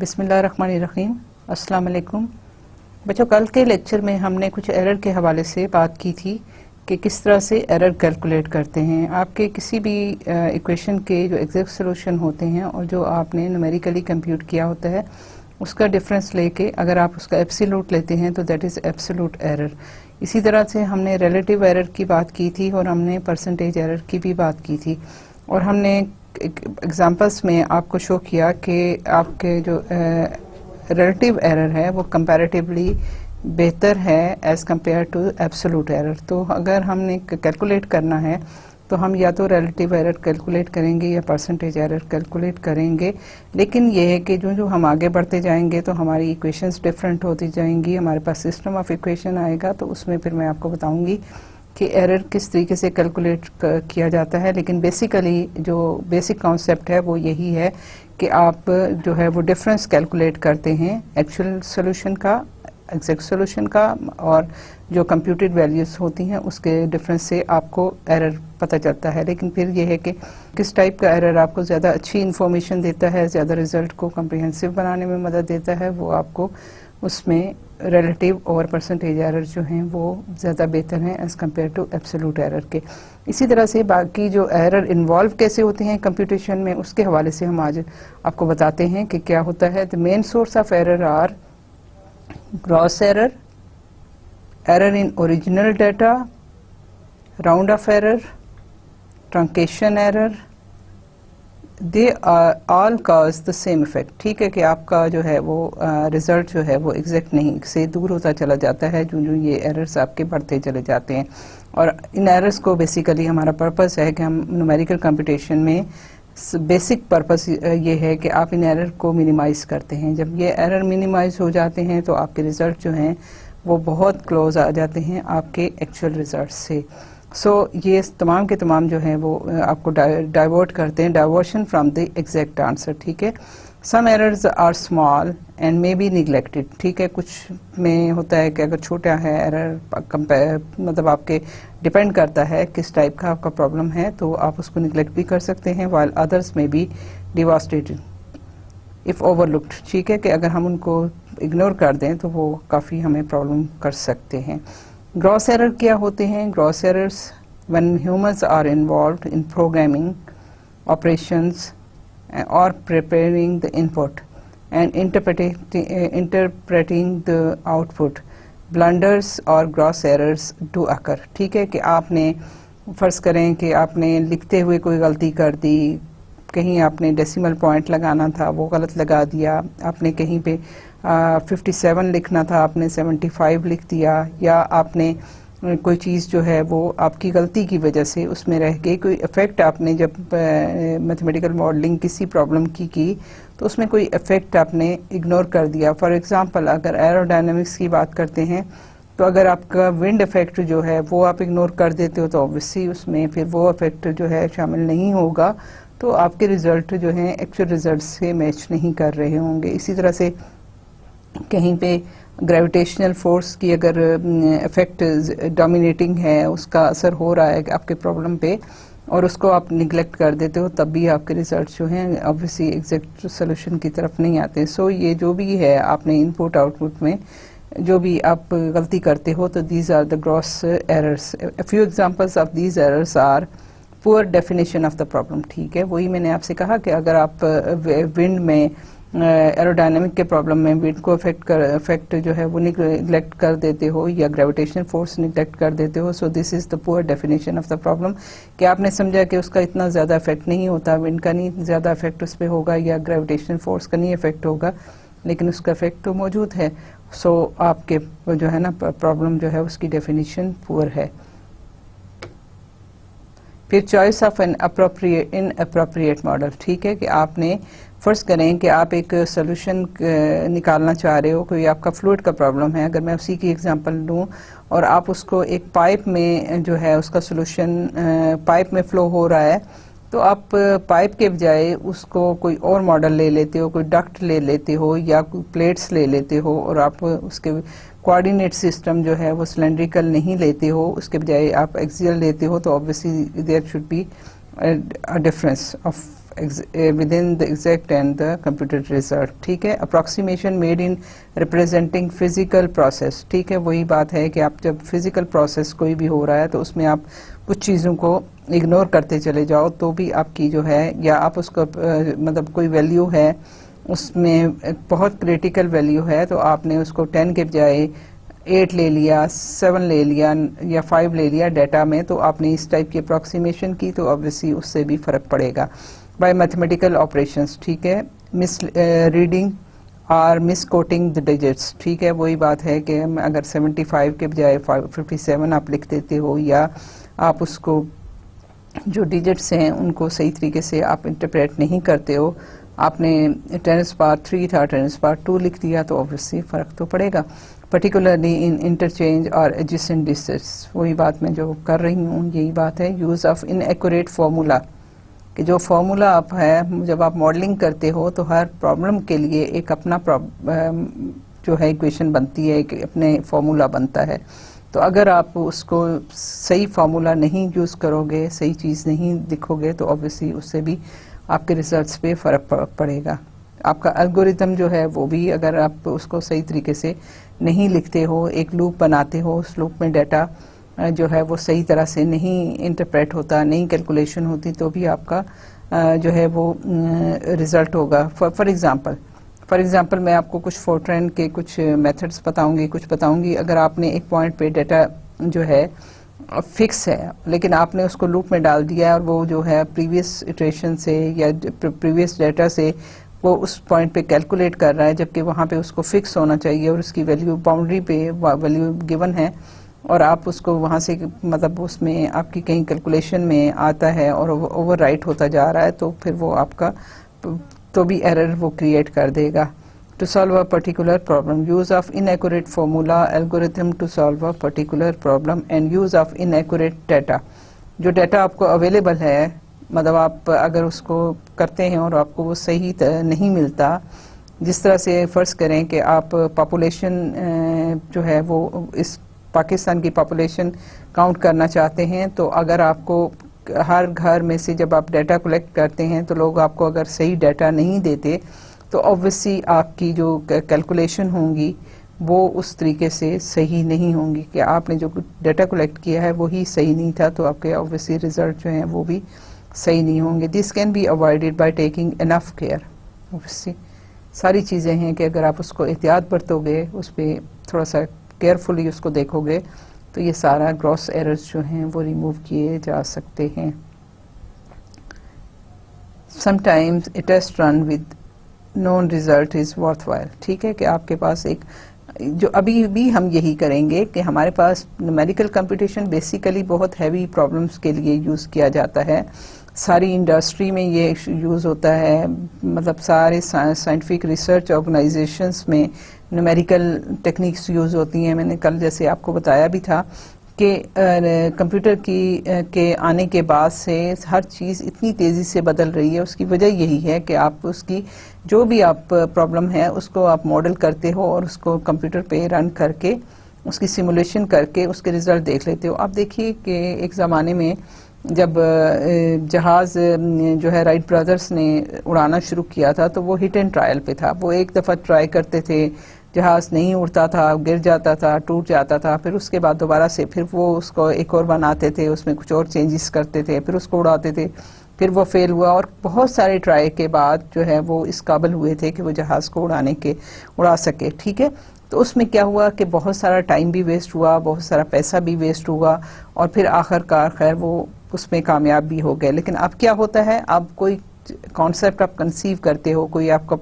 बिस्मिल्लाहिर्रहमानिर्रहीम। अस्सलाम वालेकुम बच्चों, कल के लेक्चर में हमने कुछ एरर के हवाले से बात की थी कि किस तरह से एरर कैलकुलेट करते हैं। आपके किसी भी इक्वेशन के जो एग्जैक्ट सोल्यूशन होते हैं और जो आपने न्यूमेरिकली कंप्यूट किया होता है उसका डिफरेंस लेके अगर आप उसका एब्सोल्यूट लेते हैं तो दैट इज़ एब्सोल्यूट एरर। इसी तरह से हमने रिलेटिव एरर की बात की थी और हमने परसेंटेज एरर की भी बात की थी और हमने एग्जांपल्स में आपको शो किया कि आपके जो रिलेटिव एरर है वो कंपैरेटिवली बेहतर है as compare to absolute error. तो अगर हमने कैलकुलेट करना है तो हम या तो रिलेटिव एरर कैलकुलेट करेंगे या परसेंटेज एरर कैलकुलेट करेंगे। लेकिन ये है कि जो हम आगे बढ़ते जाएंगे तो हमारी इक्वेशंस डिफरेंट होती जाएंगी, हमारे पास सिस्टम ऑफ इक्वेशन आएगा तो उसमें फिर मैं आपको बताऊंगी कि एरर किस तरीके से कैलकुलेट किया जाता है। लेकिन बेसिकली जो बेसिक कॉन्सेप्ट है वो यही है कि आप जो है वो डिफरेंस कैलकुलेट करते हैं एक्चुअल सोल्यूशन का, एग्जैक्ट सोल्यूशन का, और जो कंप्यूटेड वैल्यूज होती हैं उसके डिफरेंस से आपको एरर पता चलता है। लेकिन फिर यह है कि किस टाइप का एरर आपको ज़्यादा अच्छी इन्फॉर्मेशन देता है, ज़्यादा रिजल्ट को कम्प्रिहेंसिव बनाने में मदद देता है, वो आपको उसमें रिलेटिव और परसेंटेज एरर जो हैं वो ज़्यादा बेहतर हैं as compare to absolute error के। इसी तरह से बाकी जो एरर इन्वॉल्व कैसे होते हैं कंप्यूटेशन में उसके हवाले से हम आज आपको बताते हैं कि क्या होता है। The main source of error are gross error, error in original data, round off error, truncation error, they all cause the same effect. ठीक है कि आपका जो है वो रिजल्ट जो है वो एग्जैक्ट नहीं से दूर होता चला जाता है जो ये एरर्स आपके बढ़ते चले जाते हैं। और इन एरर्स को बेसिकली हमारा पर्पस है कि हम न्यूमेरिकल कंप्यूटेशन में बेसिक पर्पस ये है कि आप इन एरर को मिनिमाइज करते हैं। जब ये एरर मिनिमाइज हो जाते हैं तो आपके रिजल्ट जो हैं वो बहुत क्लोज आ जाते हैं आपके एक्चुअल रिजल्ट से। ये तमाम के तमाम जो हैं वो आपको डाइवर्ट करते हैं, diversion from the exact answer. ठीक है, some errors are small and may be neglected. ठीक है, कुछ में होता है कि अगर छोटा है एरर मतलब आपके डिपेंड करता है किस टाइप का आपका प्रॉब्लम है तो आप उसको निगलेक्ट भी कर सकते हैं, वाइल अदर्स में बी डिवास्टेटेड इफ़ ओवरलुक्ड। ठीक है कि अगर हम उनको इग्नोर कर दें तो वो काफ़ी हमें प्रॉब्लम कर सकते हैं। ग्रॉस एरर क्या होते हैं? Gross errors when humans are involved in programming operations or preparing the input and interpreting the output, blunders or gross errors do occur। ठीक है कि आपने फ़र्ज़ करें कि आपने लिखते हुए कोई गलती कर दी, कहीं आपने डेसिमल पॉइंट लगाना था वो गलत लगा दिया, आपने कहीं पे 57 लिखना था आपने 75 लिख दिया, या आपने कोई चीज़ जो है वो आपकी गलती की वजह से उसमें रह गई, कोई इफ़ेक्ट आपने जब मैथमेटिकल मॉडलिंग किसी प्रॉब्लम की तो उसमें कोई इफ़ेक्ट आपने इग्नोर कर दिया। फॉर एग्जांपल अगर एरोडायनामिक्स की बात करते हैं तो अगर आपका विंड इफ़ेक्ट जो है वो आप इग्नोर कर देते हो तो ऑब्वियसली उसमें फिर वो इफ़ेक्ट जो है शामिल नहीं होगा, तो आपके रिज़ल्ट जो हैं एक्चुअल रिज़ल्ट से मैच नहीं कर रहे होंगे। इसी तरह से कहीं पे ग्रेविटेशनल फोर्स की अगर इफेक्ट डोमिनेटिंग है, उसका असर हो रहा है आपके प्रॉब्लम पे और उसको आप निगलेक्ट कर देते हो, तब भी आपके रिजल्ट जो हैं ऑब्वियसली एग्जैक्ट सोल्यूशन की तरफ नहीं आते। ये जो भी है आपने इनपुट आउटपुट में जो भी आप गलती करते हो तो these are the gross errors. A few examples of these errors are poor definition of the problem. ठीक है, वही मैंने आपसे कहा कि अगर आप विंड में एरोडायनामिक के प्रॉब्लम में विंड को इफेक्ट जो है वो निगलेक्ट कर देते हो या ग्रेविटेशनल फोर्स निगलेक्ट कर देते हो, so this is the poor definition of the problem कि आपने समझा कि उसका इतना ज़्यादा इफेक्ट नहीं होता, विंड का नहीं ज़्यादा इफेक्ट उस पर होगा या ग्रेविटेशनल फोर्स का नहीं इफेक्ट होगा, लेकिन उसका इफेक्ट तो मौजूद है। आपके जो है ना प्रॉब्लम जो है उसकी डेफिनेशन पुअर है। फिर choice of an appropriate in appropriate model. ठीक है कि आपने फ़र्ज़ करें कि आप एक सोल्यूशन निकालना चाह रहे हो, कोई आपका फ्लूइड का प्रॉब्लम है, अगर मैं उसी की एग्जांपल दूं और आप उसको एक पाइप में जो है उसका सोल्यूशन पाइप में फ़्लो हो रहा है तो आप पाइप के बजाय उसको कोई और मॉडल ले लेते हो, कोई डक्ट ले लेते हो या कोई प्लेट्स ले लेते हो और आप उसके कोऑर्डिनेट सिस्टम जो है वो सिलेंड्रिकल नहीं लेते हो, उसके बजाय आप एक्सियल लेते हो, तो obviously there should be a difference of within the exact and the computed result, ठीक है। approximation made in representing physical process, ठीक है। वही बात है कि आप जब physical process कोई भी हो रहा है तो उसमें आप कुछ चीज़ों को इग्नोर करते चले जाओ तो भी आपकी जो है, या आप उसको मतलब कोई वैल्यू है उसमें बहुत क्रिटिकल वैल्यू है तो आपने उसको 10 के बजाय 8 ले लिया, 7 ले लिया या 5 ले लिया डेटा में, तो आपने इस टाइप की अप्रॉक्सीमेशन की तो ऑब्वियसली उससे भी फर्क पड़ेगा। बाय मैथमेटिकल ऑपरेशंस, ठीक है। मिस रीडिंग और मिस कोटिंग द डिजिट्स, ठीक है। वही बात है कि अगर 75 के बजाय 57 आप लिख देते हो, या आप उसको जो डिजिट्स हैं उनको सही तरीके से आप इंटरप्रेट नहीं करते हो, आपने 10⁻³ था 10⁻² लिख दिया, तो ऑब्वियसली फ़र्क तो पड़ेगा। पर्टिकुलरली इन इंटरचेंज और एडजेसेंट डिस्टेंस, वही बात मैं जो कर रही हूँ यही बात है। यूज़ ऑफ इनएक्यूरेट फार्मूला, कि जो फार्मूला आप है जब आप मॉडलिंग करते हो तो हर प्रॉब्लम के लिए एक अपना जो है इक्वेशन बनती है, एक अपने फार्मूला बनता है। तो अगर आप उसको सही फार्मूला नहीं यूज़ करोगे, सही चीज़ नहीं लिखोगे, तो ऑब्वियसली उससे भी आपके रिजल्ट्स पे फ़र्क पड़ेगा। आपका एल्गोरिथम जो है वो भी अगर आप उसको सही तरीके से नहीं लिखते हो, एक लूप बनाते हो, उस लूप में डाटा जो है वो सही तरह से नहीं इंटरप्रेट होता, नहीं कैलकुलेशन होती, तो भी आपका जो है वो रिज़ल्ट होगा। फॉर एग्ज़ाम्पल मैं आपको कुछ फोरट्रेन के कुछ मेथड्स बताऊंगी, कुछ बताऊंगी। अगर आपने एक पॉइंट पे डाटा जो है फिक्स है लेकिन आपने उसको लूप में डाल दिया और वो जो है प्रीवियस इटरेशन से या प्रीवियस डाटा से वो उस पॉइंट पे कैलकुलेट कर रहा है, जबकि वहाँ पे उसको फिक्स होना चाहिए और उसकी वैल्यू बाउंड्री पे वैल्यू गिवन है, और आप उसको वहाँ से मतलब उसमें आपकी कहीं कैलकुलेशन में आता है और ओवर राइट होता जा रहा है, तो फिर वो आपका तो भी एरर वो क्रिएट कर देगा। To solve a particular problem, use of inaccurate formula algorithm to solve a particular problem and use of inaccurate data। जो डाटा आपको अवेलेबल है, मतलब आप अगर उसको करते हैं और आपको वो सही नहीं मिलता, जिस तरह से फ़र्ज़ करें कि आप पॉपुलेशन जो है वो इस पाकिस्तान की पॉपुलेशन काउंट करना चाहते हैं, तो अगर आपको हर घर में से जब आप डाटा कलेक्ट करते हैं तो लोग आपको अगर सही डाटा नहीं देते, तो ऑब्वियसली आपकी जो कैलकुलेशन होंगी वो उस तरीके से सही नहीं होंगी, कि आपने जो डाटा कलेक्ट किया है वही सही नहीं था, तो आपके ऑब्वियसली रिजल्ट जो हैं वो भी सही नहीं होंगे। This can be avoided by taking enough care. Obviously सारी चीज़ें हैं कि अगर आप उसको एहतियात बरतोगे, उस पर थोड़ा सा केयरफुली उसको देखोगे, तो ये सारा ग्रॉस एरर्स जो हैं वो रिमूव किए जा सकते हैं। Sometimes a test run with known result is worthwhile, ठीक है। कि आपके पास एक जो अभी भी हम यही करेंगे कि हमारे पास न्यूमेरिकल कंप्यूटेशन बेसिकली बहुत हैवी प्रॉब्लम्स के लिए यूज़ किया जाता है। सारी इंडस्ट्री में ये यूज़ होता है, मतलब सारे साइंटिफिक रिसर्च ऑर्गेनाइजेशंस में न्यूमेरिकल टेक्निक्स यूज़ होती हैं। मैंने कल जैसे आपको बताया भी था कि कंप्यूटर के आने के बाद से हर चीज़ इतनी तेज़ी से बदल रही है। उसकी वजह यही है कि आप उसकी जो भी आप प्रॉब्लम है उसको आप मॉडल करते हो और उसको कंप्यूटर पे रन करके उसकी सिमुलेशन करके उसके रिज़ल्ट देख लेते हो। आप देखिए कि एक ज़माने में जब जहाज़ जो है राइट ब्रदर्स ने उड़ाना शुरू किया था, तो वो हिट एंड ट्रायल पे था। वो एक दफ़ा ट्राई करते थे, जहाज़ नहीं उड़ता था, गिर जाता था, टूट जाता था, फिर उसके बाद दोबारा से फिर वो उसको एक और बनाते थे, उसमें कुछ और चेंजेस करते थे, फिर उसको उड़ाते थे, फिर वो फेल हुआ और बहुत सारे ट्राई के बाद जो है वो इस काबिल हुए थे कि वो जहाज़ को उड़ा सके, ठीक है। तो उसमें क्या हुआ कि बहुत सारा टाइम भी वेस्ट हुआ, बहुत सारा पैसा भी वेस्ट हुआ, और फिर आखिरकार खैर वो उसमें कामयाब भी हो गए। लेकिन अब क्या होता है, आप कोई कॉन्सेप्ट आप कंसीव करते हो, कोई आपका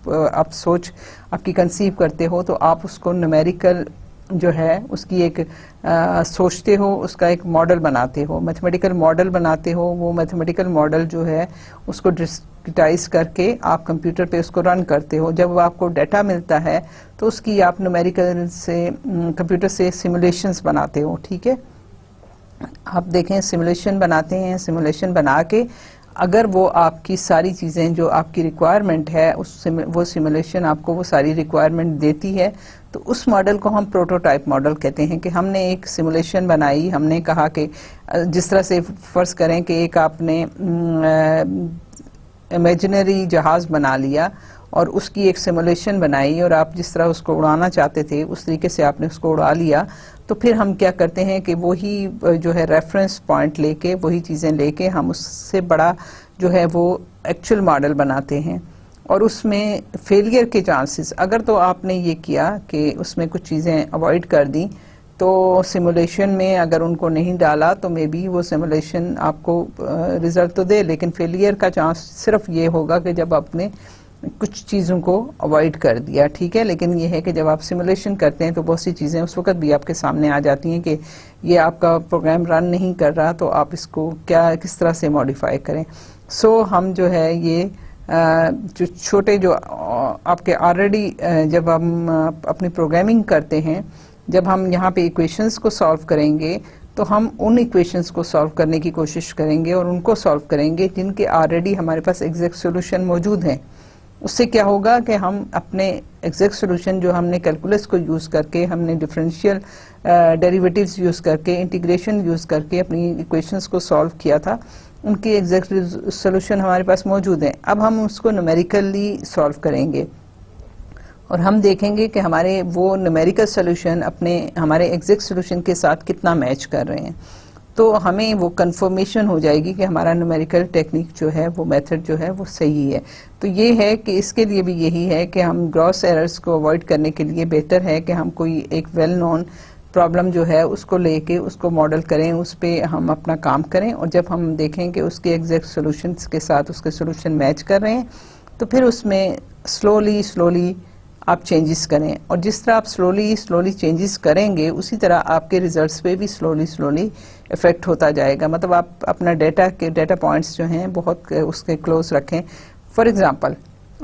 आप सोच आपकी कंसीव करते हो, तो आप उसको न्यूमेरिकल जो है उसकी एक सोचते हो, उसका एक मॉडल बनाते हो, मैथमेटिकल मॉडल बनाते हो। वो मैथमेटिकल मॉडल जो है उसको डिस्क्रिटाइज करके आप कंप्यूटर पे उसको रन करते हो। जब आपको डाटा मिलता है तो उसकी आप न्यूमेरिकल से कंप्यूटर से सिमुलेशंस बनाते हो, ठीक है। आप देखें सिमुलेशन बनाते हैं, सिमुलेशन बना के अगर वो आपकी सारी चीज़ें जो आपकी रिक्वायरमेंट है वो सिमुलेशन आपको वो सारी रिक्वायरमेंट देती है, तो उस मॉडल को हम प्रोटोटाइप मॉडल कहते हैं। कि हमने एक सिमुलेशन बनाई, हमने कहा कि जिस तरह से फ़र्ज़ करें कि एक आपने इमेजिनरी जहाज बना लिया और उसकी एक सिमुलेशन बनाई और आप जिस तरह उसको उड़ाना चाहते थे उस तरीके से आपने उसको उड़ा लिया, तो फिर हम क्या करते हैं कि वही जो है रेफरेंस पॉइंट लेके, वही चीज़ें लेके हम उससे बड़ा जो है वो एक्चुअल मॉडल बनाते हैं। और उसमें फेलियर के चांसेस, अगर तो आपने ये किया कि उसमें कुछ चीज़ें अवॉइड कर दी, तो सिमुलेशन में अगर उनको नहीं डाला तो मे बी वो सिमुलेशन आपको रिजल्ट तो दे, लेकिन फेलियर का चांस सिर्फ ये होगा कि जब आपने कुछ चीज़ों को अवॉइड कर दिया, ठीक है। लेकिन ये है कि जब आप सिमुलेशन करते हैं तो बहुत सी चीज़ें उस वक्त भी आपके सामने आ जाती हैं कि ये आपका प्रोग्राम रन नहीं कर रहा, तो आप इसको क्या किस तरह से मॉडिफाई करें। सो हम जो है ये जो छोटे जो आपके ऑलरेडी जब हम अपनी प्रोग्रामिंग करते हैं, जब हम यहाँ पे इक्वेशंस को सॉल्व करेंगे तो हम उन इक्वेशंस को सॉल्व करने की कोशिश करेंगे और उनको सॉल्व करेंगे जिनके ऑलरेडी हमारे पास एग्जैक्ट सॉल्यूशन मौजूद हैं। उससे क्या होगा कि हम अपने एग्जैक्ट सॉल्यूशन जो हमने कैलकुलस को यूज़ करके, हमने डिफरेंशियल डेरिवेटिव्स यूज़ करके, इंटीग्रेशन यूज़ करके अपनी इक्वेशंस को सॉल्व किया था, उनके एग्जैक्ट सॉल्यूशन हमारे पास मौजूद हैं। अब हम उसको न्यूमेरिकली सॉल्व करेंगे और हम देखेंगे कि हमारे वो न्यूमेरिकल सॉल्यूशन अपने हमारे एग्जैक्ट सॉल्यूशन के साथ कितना मैच कर रहे हैं। तो हमें वो कंफर्मेशन हो जाएगी कि हमारा न्यूमेरिकल टेक्निक जो है, वो मेथड जो है वो सही है। तो ये है कि इसके लिए भी यही है कि हम ग्रॉस एरर्स को अवॉइड करने के लिए बेहतर है कि हम कोई एक वेल नोन प्रॉब्लम जो है उसको लेके उसको मॉडल करें, उस पर हम अपना काम करें, और जब हम देखें कि उसके एग्जैक्ट सॉल्यूशंस के साथ उसके सॉल्यूशन मैच कर रहे हैं तो फिर उसमें स्लोली आप चेंजेस करें। और जिस तरह आप स्लोली चेंजेस करेंगे उसी तरह आपके रिजल्ट्स पे भी स्लोली इफेक्ट होता जाएगा। मतलब आप अपना डेटा पॉइंट्स जो हैं बहुत उसके क्लोज रखें। फॉर एग्जांपल,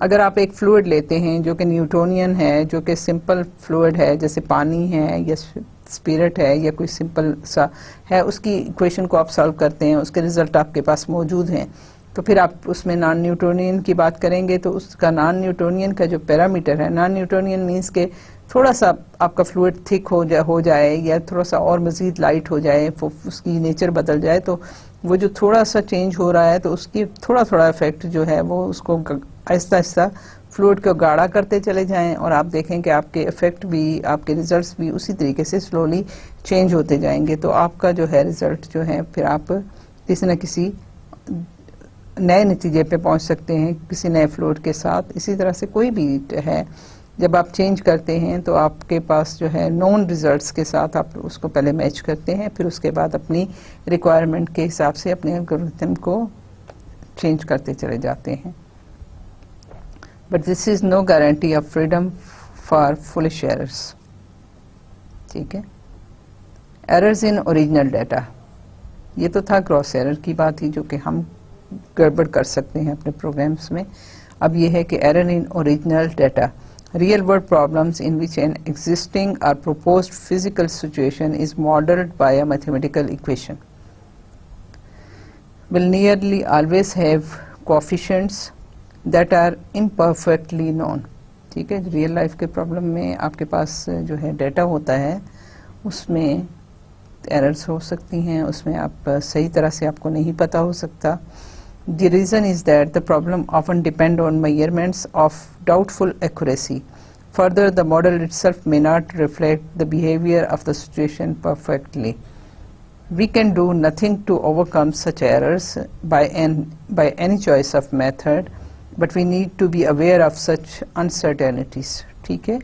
अगर आप एक फ्लूइड लेते हैं जो कि न्यूटोनियन है, जो कि सिंपल फ्लूइड है, जैसे पानी है या स्पिरिट है या कोई सिंपल सा है, उसकी इक्वेशन को आप सॉल्व करते हैं, उसके रिजल्ट आपके पास मौजूद हैं, तो फिर आप उसमें नॉन न्यूटोनियन की बात करेंगे तो उसका नॉन न्यूटोनियन का जो पैरामीटर है, नॉन न्यूटोनियन मीन्स के थोड़ा सा आपका फ्लूइड थिक हो जाए या थोड़ा सा और मज़ीद लाइट हो जाए, उसकी नेचर बदल जाए, तो वो जो थोड़ा सा चेंज हो रहा है तो उसकी थोड़ा इफेक्ट जो है वो उसको आहिस्ता फ्लूइड को गाढ़ा करते चले जाएं और आप देखें कि आपके इफेक्ट भी, आपके रिजल्ट्स भी उसी तरीके से स्लोली चेंज होते जाएंगे। तो आपका जो है रिजल्ट जो है फिर आप किसी न किसी नए नतीजे पे पहुंच सकते हैं किसी नए फ्लूइड के साथ। इसी तरह से कोई भी है, जब आप चेंज करते हैं तो आपके पास जो है नोन रिजल्ट्स के साथ आप उसको पहले मैच करते हैं, फिर उसके बाद अपनी रिक्वायरमेंट के हिसाब से अपने एल्गोरिथम को चेंज करते चले जाते हैं। But this is no guarantee of freedom for foolish errors. ठीक है। एरर्स इन ओरिजिनल डाटा, ये तो था ग्रॉस एरर की बात ही जो कि हम गड़बड़ कर सकते हैं अपने प्रोग्राम्स में। अब ये है कि error in original data, real world problems in which an existing or proposed physical situation is modeled by a mathematical equation will nearly always have coefficients that are imperfectly known। ठीक है, real life के problem में आपके पास जो है data होता है उसमें एरर्स हो सकती हैं, उसमें आप सही तरह से आपको नहीं पता हो सकता। The reason is that the problem often depend on measurements of doubtful accuracy. Further, the model itself may not reflect the behavior of the situation perfectly. We can do nothing to overcome such errors by any choice of method, but we need to be aware of such uncertainties. ठीक है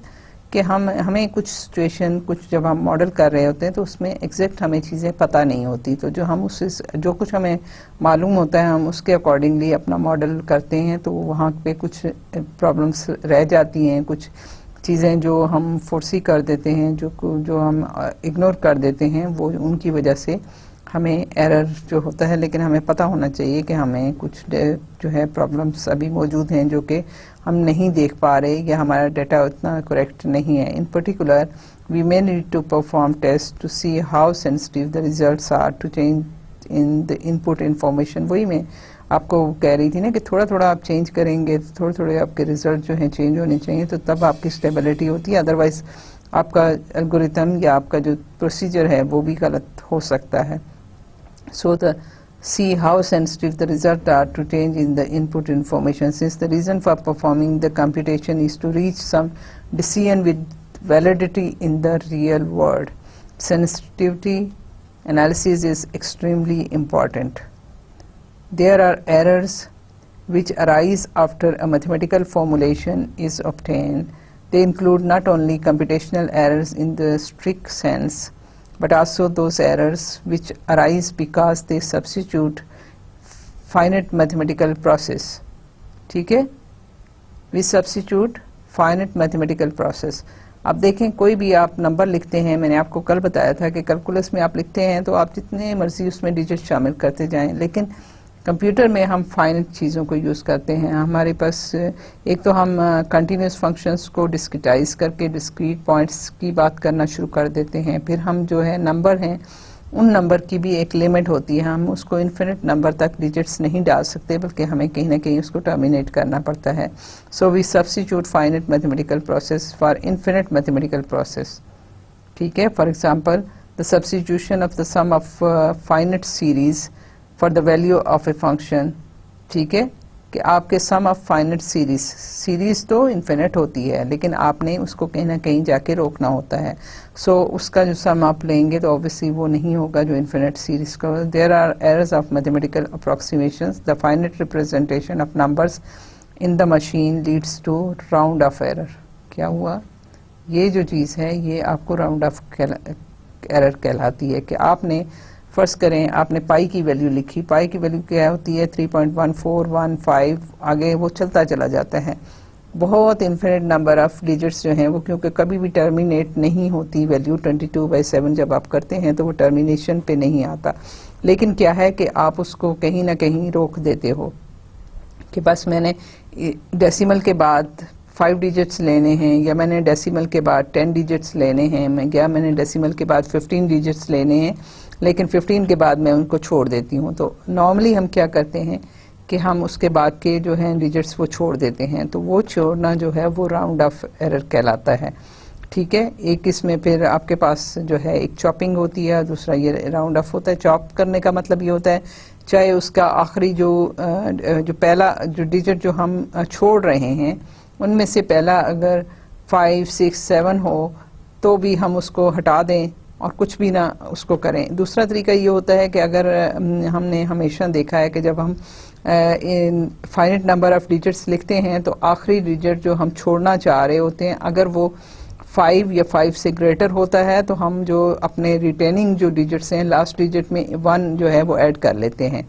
कि हमें कुछ situation, कुछ जब हम model कर रहे होते हैं तो उसमें एग्जैक्ट हमें चीज़ें पता नहीं होती, तो जो कुछ हमें मालूम होता है हम उसके अकॉर्डिंगली अपना मॉडल करते हैं, तो वहाँ पे कुछ प्रॉब्लम्स रह जाती हैं, कुछ चीज़ें जो हम फोर्सी कर देते हैं, जो हम इग्नोर कर देते हैं, वो उनकी वजह से हमें एरर जो होता है। लेकिन हमें पता होना चाहिए कि हमें कुछ जो है प्रॉब्लम्स अभी मौजूद हैं जो कि हम नहीं देख पा रहे या हमारा डाटा उतना करेक्ट नहीं है। In particular we may need to perform test to see how sensitive the results are to change in the input information. वही मैं आपको कह रही थी ना कि थोड़ा आप चेंज करेंगे, थोड़े आपके रिजल्ट जो हैं चेंज होने चाहिए, तो तब आपकी स्टेबिलिटी होती है। अदरवाइज आपका एल्गोरिथम या आपका जो प्रोसीजर है वो भी गलत हो सकता है। So the see how sensitive the results are to change in the input information, since the reason for performing the computation is to reach some decision with validity in the real world. Sensitivity analysis is extremely important. There are errors which arise after a mathematical formulation is obtained. They include not only computational errors in the strict sense, but also those errors which arise because they substitute finite mathematical process. ठीक है, we substitute finite mathematical process. अब देखें, कोई भी आप number लिखते हैं, मैंने आपको कल बताया था कि कैलकुलस में आप लिखते हैं तो आप जितने मर्जी उसमें डिजिट शामिल करते जाएं, लेकिन कंप्यूटर में हम फाइनाइट चीज़ों को यूज़ करते हैं. हमारे पास एक तो हम कंटिन्यूस फंक्शंस को डिस्क्रिटाइज करके डिस्क्रीट पॉइंट्स की बात करना शुरू कर देते हैं. फिर हम जो है नंबर हैं, उन नंबर की भी एक लिमिट होती है. हम उसको इन्फिनिट नंबर तक डिजिट्स नहीं डाल सकते, बल्कि हमें कहीं ना कहीं उसको टर्मिनेट करना पड़ता है. So we substitute finite mathematical process for infinite mathematical process. ठीक है, for example the substitution of the sum of finite series for the value of a function. ठीक है, कि आपके सम ऑफ फाइनाइट सीरीज तो इन्फिनिट होती है, लेकिन आपने उसको कहीं ना कहीं जाके रोकना होता है. सो उसका जो सम आप लेंगे तो ऑब्वियसली वो नहीं होगा जो इन्फिनिट सीरीज का. There are errors of mathematical approximations. The finite representation of numbers in the machine leads to round off error. क्या हुआ, ये जो चीज़ है ये आपको राउंड ऑफ एरर कहलाती है. कि आपने फर्स्ट करें, आपने पाई की वैल्यू लिखी. पाई की वैल्यू क्या होती है, 3.1415. आगे वो चलता चला जाता है. बहुत इन्फिनिट नंबर ऑफ डिजिट्स जो हैं वो, क्योंकि कभी भी टर्मिनेट नहीं होती वैल्यू. 22/7 जब आप करते हैं तो वो टर्मिनेशन पे नहीं आता. लेकिन क्या है कि आप उसको कहीं ना कहीं रोक देते हो कि बस मैंने डेसिमल के बाद 5 डिजिट्स लेने हैं, या मैंने डेसिमल के बाद 10 डिजिट्स लेने हैं, मैंने डेसिमल के बाद 15 डिजिट्स लेने हैं, लेकिन 15 के बाद मैं उनको छोड़ देती हूँ. तो नॉर्मली हम क्या करते हैं कि हम उसके बाद के जो हैं डिजिट्स वो छोड़ देते हैं. तो वो छोड़ना जो है वो राउंड ऑफ एरर कहलाता है. ठीक है, एक इसमें फिर आपके पास जो है एक चॉपिंग होती है, दूसरा ये राउंड ऑफ होता है. चॉप करने का मतलब ये होता है चाहे उसका आखिरी जो पहला जो डिजिट जो हम छोड़ रहे हैं उनमें से पहला अगर 5, 6, 7 हो तो भी हम उसको हटा दें और कुछ भी ना उसको करें. दूसरा तरीका ये होता है कि अगर हमने हमेशा देखा है कि जब हम फाइनाइट नंबर ऑफ डिजिट्स लिखते हैं तो आखिरी डिजिट जो हम छोड़ना चाह रहे होते हैं, अगर वो 5 या 5 से ग्रेटर होता है तो हम जो अपने रिटेनिंग जो डिजिट्स हैं लास्ट डिजिट में 1 जो है वो ऐड कर लेते हैं.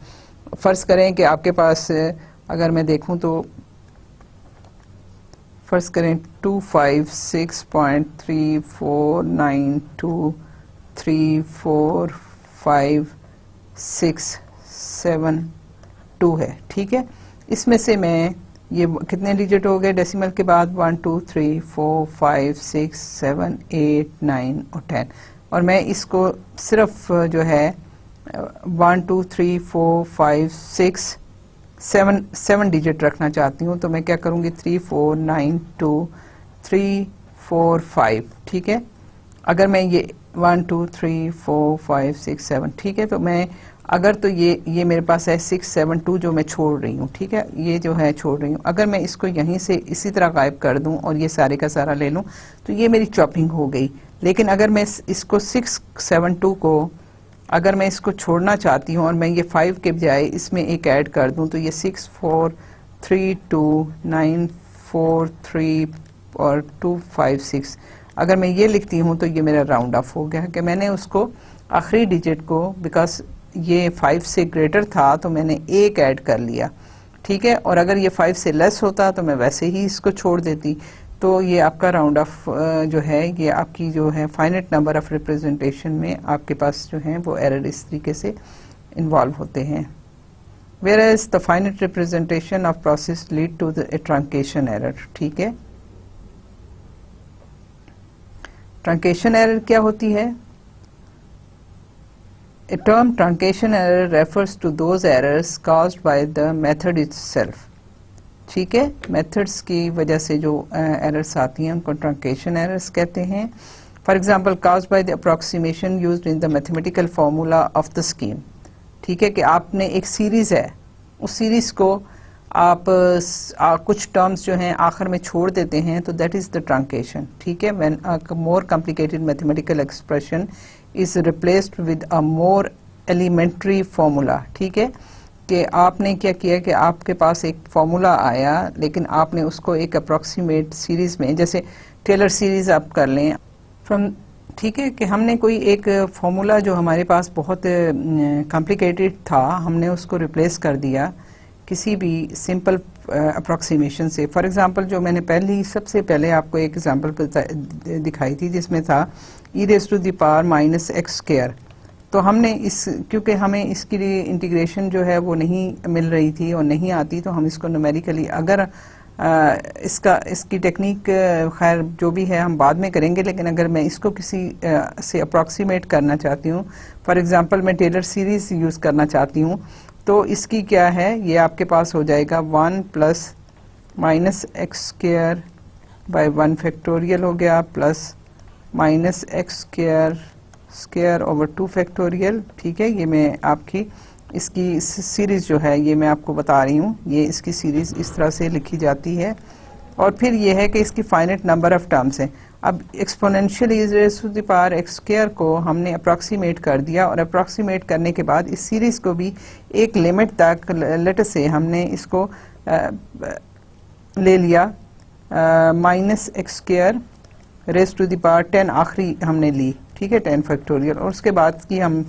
फ़र्ज़ करें कि आपके पास अगर मैं देखूं तो फ़र्ज़ करें 256.3492345672 है. ठीक है, इसमें से मैं ये कितने डिजिट हो गए डेसिमल के बाद 1 2 3 4 5 6 7 8 9 और 10. और मैं इसको सिर्फ जो है 1 2 3 4 5 6 7 डिजिट रखना चाहती हूँ. तो मैं क्या करूँगी, 3 4 9 2 3 4 5. ठीक है, अगर मैं ये 1 2 3 4 5 6 7, ठीक है, तो मैं अगर तो ये मेरे पास है 6 7 2 जो मैं छोड़ रही हूँ. ठीक है, ये जो है छोड़ रही हूँ. अगर मैं इसको यहीं से इसी तरह गायब कर दूँ और ये सारे का सारा ले लूँ तो ये मेरी चॉपिंग हो गई. लेकिन अगर मैं इसको 6 7 2 को अगर मैं इसको छोड़ना चाहती हूँ और मैं ये 5 के बजाय इसमें एक ऐड कर दूँ तो ये 6 4 3 2 9 4 3 और 2 5 6, अगर मैं ये लिखती हूँ तो ये मेरा राउंड ऑफ हो गया कि मैंने उसको आखिरी डिजिट को, बिकॉज ये 5 से ग्रेटर था तो मैंने एक ऐड कर लिया. ठीक है, और अगर ये 5 से लेस होता तो मैं वैसे ही इसको छोड़ देती. तो ये आपका राउंड ऑफ जो है ये आपकी जो है फाइनाइट नंबर ऑफ रिप्रेजेंटेशन में आपके पास जो है वो एरर इस तरीके से इन्वॉल्व होते हैं. whereas the finite representation of process lead to the truncation error. ठीक है, ट्रंकेशन एरर क्या होती है? A term truncation error refers to those errors caused by the method itself. ठीक है, मेथड्स की वजह से जो एरर्स आती हैं उनको ट्रंकेशन एरर्स कहते हैं. For example, caused by the approximation used in the mathematical formula of the scheme. ठीक है, कि आपने एक सीरीज है, उस सीरीज को आप कुछ टर्म्स जो हैं आखिर में छोड़ देते हैं, तो दैट इज द ट्रंकेशन। ठीक है, when a more complicated mathematical expression is replaced with a more elementary formula. ठीक है, कि आपने क्या किया कि आपके पास एक फॉर्मूला आया, लेकिन आपने उसको एक अप्रॉक्सीमेट सीरीज में, जैसे टेलर सीरीज आप कर लें फ्रॉम, ठीक है, कि हमने कोई एक फॉर्मूला जो हमारे पास बहुत कॉम्प्लिकेटेड था, हमने उसको रिप्लेस कर दिया किसी भी सिंपल अप्रॉक्सीमेशन से। फॉर एग्जांपल, जो मैंने सबसे पहले आपको एक एग्जांपल दिखाई थी जिसमें था e raise to the power minus x square. तो हमने क्योंकि हमें इसके लिए इंटीग्रेशन जो है वो नहीं मिल रही थी और नहीं आती, तो हम इसको न्यूमेरिकली, अगर इसकी टेक्निक खैर जो भी है हम बाद में करेंगे, लेकिन अगर मैं इसको किसी से अप्रॉक्सीमेट करना चाहती हूँ, फॉर एग्जांपल मैं टेलर सीरीज यूज़ करना चाहती हूँ, तो इसकी क्या है, ये आपके पास हो जाएगा 1 plus minus x square by 1 factorial हो गया, plus minus x square over 2 factorial. ठीक है, ये मैं आपकी इसकी सीरीज जो है ये मैं आपको बता रही हूँ, ये इसकी सीरीज इस तरह से लिखी जाती है। और फिर ये है कि इसकी फाइनाइट नंबर ऑफ टर्म्स हैं। अब exponential e raise to the power x square को हमने अप्रॉक्सीमेट कर दिया, और अप्रॉक्सीमेट करने के बाद इस सीरीज को भी एक लिमिट तक, लेट से हमने इसको ले लिया minus x square raise to the power 10 आखिरी हमने ली। ठीक है, 10 फैक्टोरियल, और उसके बाद की हम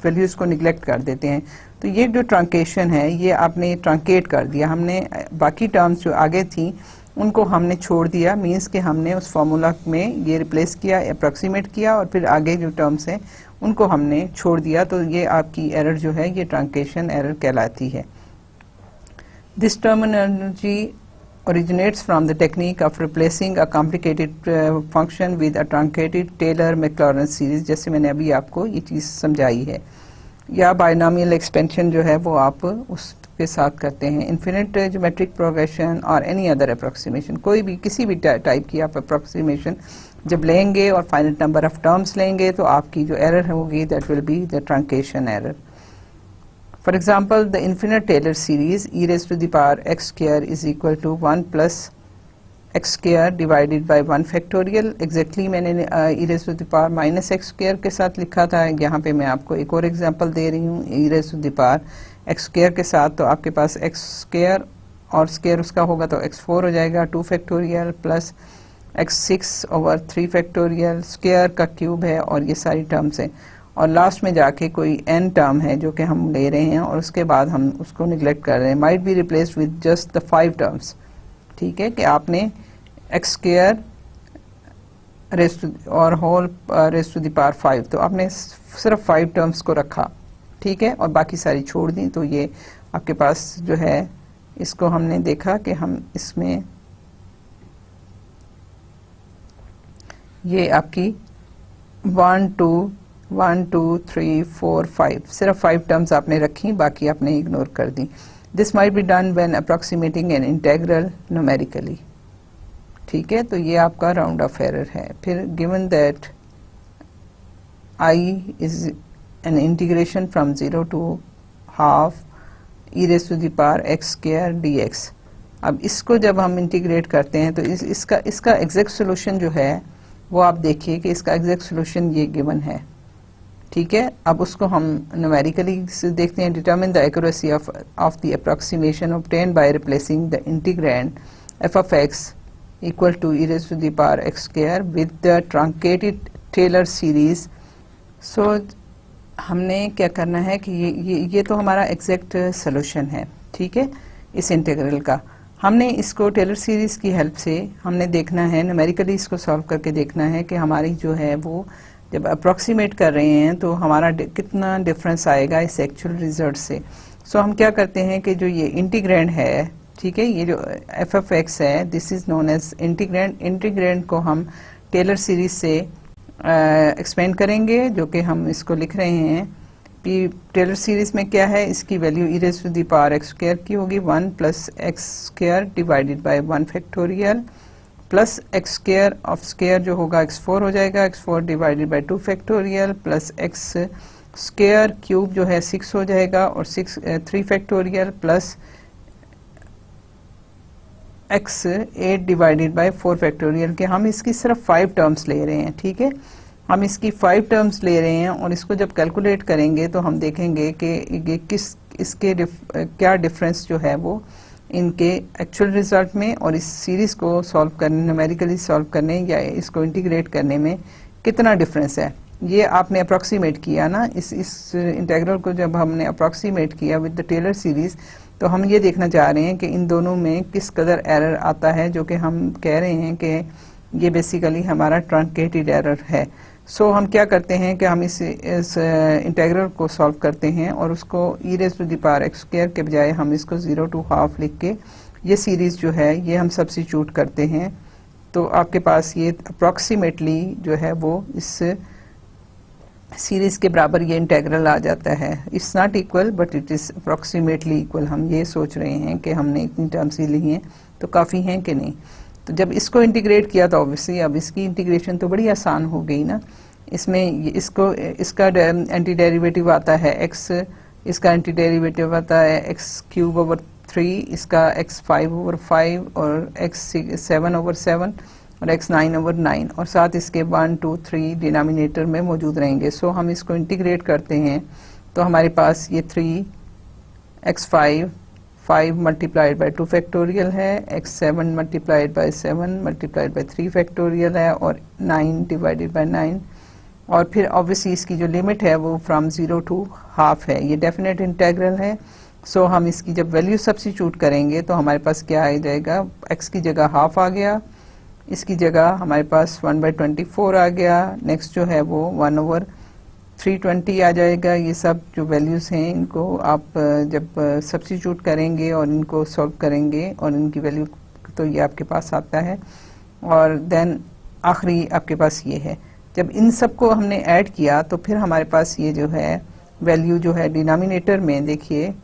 वैल्यूज़ को निगलेक्ट कर देते हैं। तो ये जो ट्रंकेशन है, ये आपने ट्रंकेट कर दिया, हमने बाकी टर्म्स जो आगे थी उनको हमने छोड़ दिया, मींस कि हमने उस फार्मूला में ये रिप्लेस किया, अप्रॉक्सीमेट किया, और फिर आगे जो टर्म्स हैं उनको हमने छोड़ दिया। तो ये आपकी एरर जो है ये ट्रंकेशन एरर कहलाती है। This terminology originates from the technique of replacing a complicated function with a truncated Taylor-Maclaurin series, जैसे मैंने अभी आपको ये चीज़ समझाई है। या बायनॉमियल एक्सपेंशन जो है वो आप उसके साथ करते हैं। इन्फिनिट ज्योमेट्रिक प्रोग्रेशन और एनी अदर अप्रॉक्सीमेशन, कोई भी किसी भी टाइप की आप अप्रॉक्सीमेशन जब लेंगे और फाइनाइट नंबर ऑफ टर्म्स लेंगे, तो आपकी जो एरर होगी that will be the truncation error. For example, the infinite Taylor series e raised to the power x square is equal to 1 plus x square divided by 1 factorial। Exactly मैंने e raised to the power minus x square के साथ लिखा था। यहाँ पे मैं आपको एक और एग्जांपल दे रही हूँ e raised to the power x square के साथ। तो आपके पास x square और स्क्वायर उसका होगा तो x4 हो जाएगा 2 factorial plus x6 over 3 factorial, square का क्यूब है और ये सारी टर्म्स हैं, और लास्ट में जाके कोई n टर्म है जो कि हम ले रहे हैं और उसके बाद हम उसको निगलेक्ट कर रहे हैं। Might be replaced with just the 5 terms. ठीक है, कि आपने एक्स स्क्वायर रेज़ टू और whole raise to the power 5, तो आपने सिर्फ 5 टर्म्स को रखा। ठीक है, और बाकी सारी छोड़ दी। तो ये आपके पास जो है, इसको हमने देखा कि हम इसमें ये आपकी 1 2 3 4 5 सिर्फ 5 टर्म्स आपने रखी, बाकी आपने इग्नोर कर दी। This might be done when approximating an integral numerically. ठीक है, तो ये आपका राउंड ऑफ एरर है। फिर given that I is an integration from 0 to half e raise to the power x square dx। अब इसको जब हम इंटीग्रेट करते हैं तो इसका एग्जैक्ट सोल्यूशन जो है वो आप देखिए कि इसका एग्जैक्ट सोल्यूशन ये गिवन है। ठीक है, अब उसको हम न्यूमेरिकली से देखते हैं। Determine the accuracy of the approximation obtained by replacing the integrand f of x equal to e raised to the power x square with the truncated Taylor series। सो हमने क्या करना है कि ये तो हमारा एग्जैक्ट सोल्यूशन है। ठीक है, इस इंटीग्रल का हमने इसको टेलर सीरीज की हेल्प से हमने देखना है, न्यूमेरिकली इसको सॉल्व करके देखना है कि हमारी जो है वो जब अप्रॉक्सीमेट कर रहे हैं तो हमारा कितना डिफरेंस आएगा इस एक्चुअल रिजल्ट से। सो हम क्या करते हैं कि जो ये इंटीग्रैंड है, ठीक है, ये जो एफ ऑफ एक्स है, this is known as integrand. Integrand को हम टेलर सीरीज से एक्सपेंड करेंगे, जो कि हम इसको लिख रहे हैं कि टेलर सीरीज में क्या है, इसकी value e raise to the power x square की होगी 1 plus x square divided by 1 factorial plus x square of square जो होगा x4 हो जाएगा, x4 divided by 2 factorial plus x square cube जो है 6 हो जाएगा और 3 factorial plus x 8 divided by 4 factorial के हम इसकी सिर्फ 5 टर्म्स ले रहे हैं, ठीक है। हम इसकी 5 टर्म्स ले रहे हैं और इसको जब कैलकुलेट करेंगे तो हम देखेंगे कि ये इसके क्या डिफरेंस जो है वो इनके एक्चुअल रिजल्ट में और इस सीरीज को सॉल्व करने, न्यूमेरिकली सॉल्व करने या इसको इंटीग्रेट करने में कितना डिफरेंस है। ये आपने अप्रॉक्सीमेट किया ना, इस इंटीग्रल को जब हमने अप्रॉक्सीमेट किया विद द टेलर सीरीज, तो हम ये देखना चाह रहे हैं कि इन दोनों में किस कदर एरर आता है, जो कि हम कह रहे हैं कि ये बेसिकली हमारा ट्रंकेटेड एरर है। सो हम क्या करते हैं कि हम इस इंटीग्रल को सॉल्व करते हैं और उसको e raise to the power x square के बजाय हम इसको 0 to हाफ लिख के ये सीरीज जो है ये हम सब्स्टिट्यूट करते हैं, तो आपके पास ये अप्रॉक्सीमेटली जो है वो इस सीरीज के बराबर ये इंटीग्रल आ जाता है। It's not equal but it is approximately equal. हम ये सोच रहे हैं कि हमने इतनी टर्म्स ही ली हैं तो काफ़ी हैं कि नहीं। तो जब इसको इंटीग्रेट किया तो ऑब्वियसली अब इसकी इंटीग्रेशन तो बड़ी आसान हो गई ना। इसमें इसका एंटी डेरिवेटिव आता है x, इसका एंटी डेरिवेटिव आता है x³/3, इसका x5/5 और x7/7 और x9/9 और साथ इसके 1 2 3 डिनोमिनेटर में मौजूद रहेंगे। सो हम इसको इंटीग्रेट करते हैं तो हमारे पास ये 3x5 5 मल्टीप्लाइड बाय 2 फैक्टोरियल है, x7 multiplied by 7 multiplied by 3 factorial है और 9 डिवाइडेड बाय 9 और फिर ऑब्वियसली इसकी जो लिमिट है वो फ्रॉम 0 to हाफ है। ये डेफिनेट इंटीग्रल है। सो हम इसकी जब वैल्यू सब्स्टिट्यूट करेंगे तो हमारे पास क्या आ जाएगा, x की जगह हाफ आ गया, इसकी जगह हमारे पास 1/24 आ गया, नेक्स्ट जो है वो 1/320 आ जाएगा। ये सब जो वैल्यूज़ हैं इनको आप जब सब्स्टिट्यूट करेंगे और इनको सॉल्व करेंगे और इनकी वैल्यू तो ये आपके पास आता है और देन आखिरी आपके पास ये है। जब इन सब को हमने ऐड किया तो फिर हमारे पास ये जो है वैल्यू जो है डिनोमिनेटर में देखिए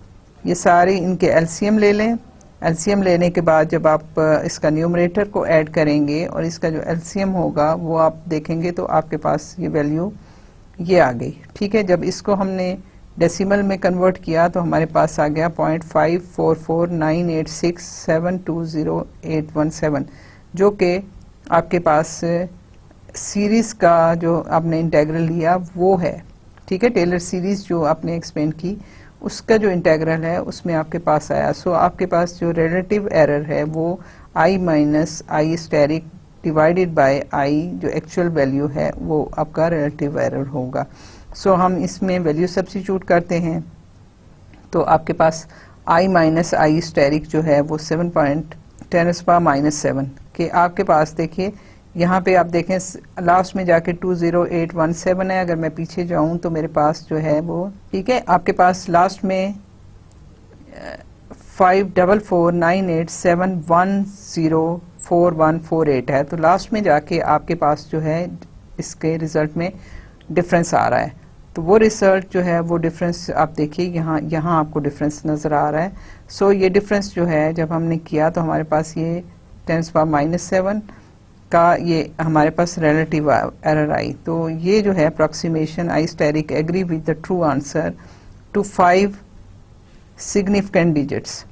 ये सारे इनके एलसीएम ले लें। एलसीएम लेने के बाद जब आप इसका न्यूमरेटर को ऐड करेंगे और इसका जो एलसीएम होगा वो आप देखेंगे तो आपके पास ये वैल्यू ये आ गई, ठीक है। जब इसको हमने डेसिमल में कन्वर्ट किया तो हमारे पास आ गया 0.544986720817, जो कि आपके पास सीरीज का जो आपने इंटीग्रल लिया वो है, ठीक है। टेलर सीरीज जो आपने एक्सप्लेन की उसका जो इंटीग्रल है उसमें आपके पास आया। सो आपके पास जो रिलेटिव एरर है वो i minus i asterisk divided by i जो एक्चुअल वैल्यू है वो आपका रिलेटिव एरर होगा। सो हम इसमें वैल्यू सब्स्टिट्यूट करते हैं तो आपके पास i माइनस आई स्टेरिक जो है वो 7.10⁻⁻7 के आपके पास देखिए यहाँ पे आप देखें लास्ट में जाके 20817 है। अगर मैं पीछे जाऊं तो मेरे पास जो है वो, ठीक है, आपके पास लास्ट में 544987104148 है। तो लास्ट में जाके आपके पास जो है इसके रिजल्ट में डिफरेंस आ रहा है। तो वो रिजल्ट जो है वो डिफरेंस आप देखिए यहाँ आपको डिफरेंस नज़र आ रहा है। सो ये डिफरेंस जो है जब हमने किया तो हमारे पास ये 10⁻⁻7 का ये हमारे पास रिलेटिव एरर आई। तो ये जो है approximation i asterisk agree with the true answer to 5 significant digits,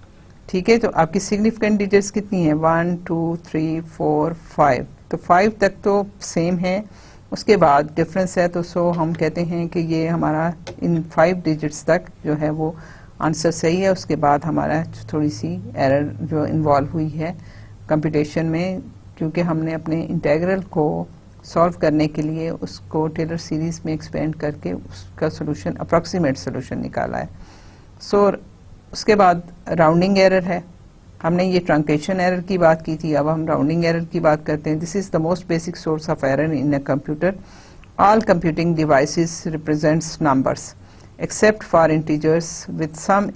ठीक है। तो आपकी सिग्निफिकेंट डिजिट्स कितनी है, 1 2 3 4 5, तो 5 तक तो सेम है, उसके बाद डिफरेंस है। तो सो हम कहते हैं कि ये हमारा इन 5 डिजिट्स तक जो है वो आंसर सही है। उसके बाद हमारा थोड़ी सी एरर जो इन्वॉल्व हुई है कंप्यूटेशन में, क्योंकि हमने अपने इंटीग्रल को सॉल्व करने के लिए उसको टेलर सीरीज में एक्सपेंड करके उसका सोल्यूशन अप्रॉक्सीमेट सोल्यूशन निकाला है। सो उसके बाद राउंडिंग एरर है। हमने ये ट्रंकेशन एरर की बात की थी, अब हम राउंडिंग एरर की बात करते हैं। This is the most basic source of error in a computer. All computing devices represents numbers except for integers with some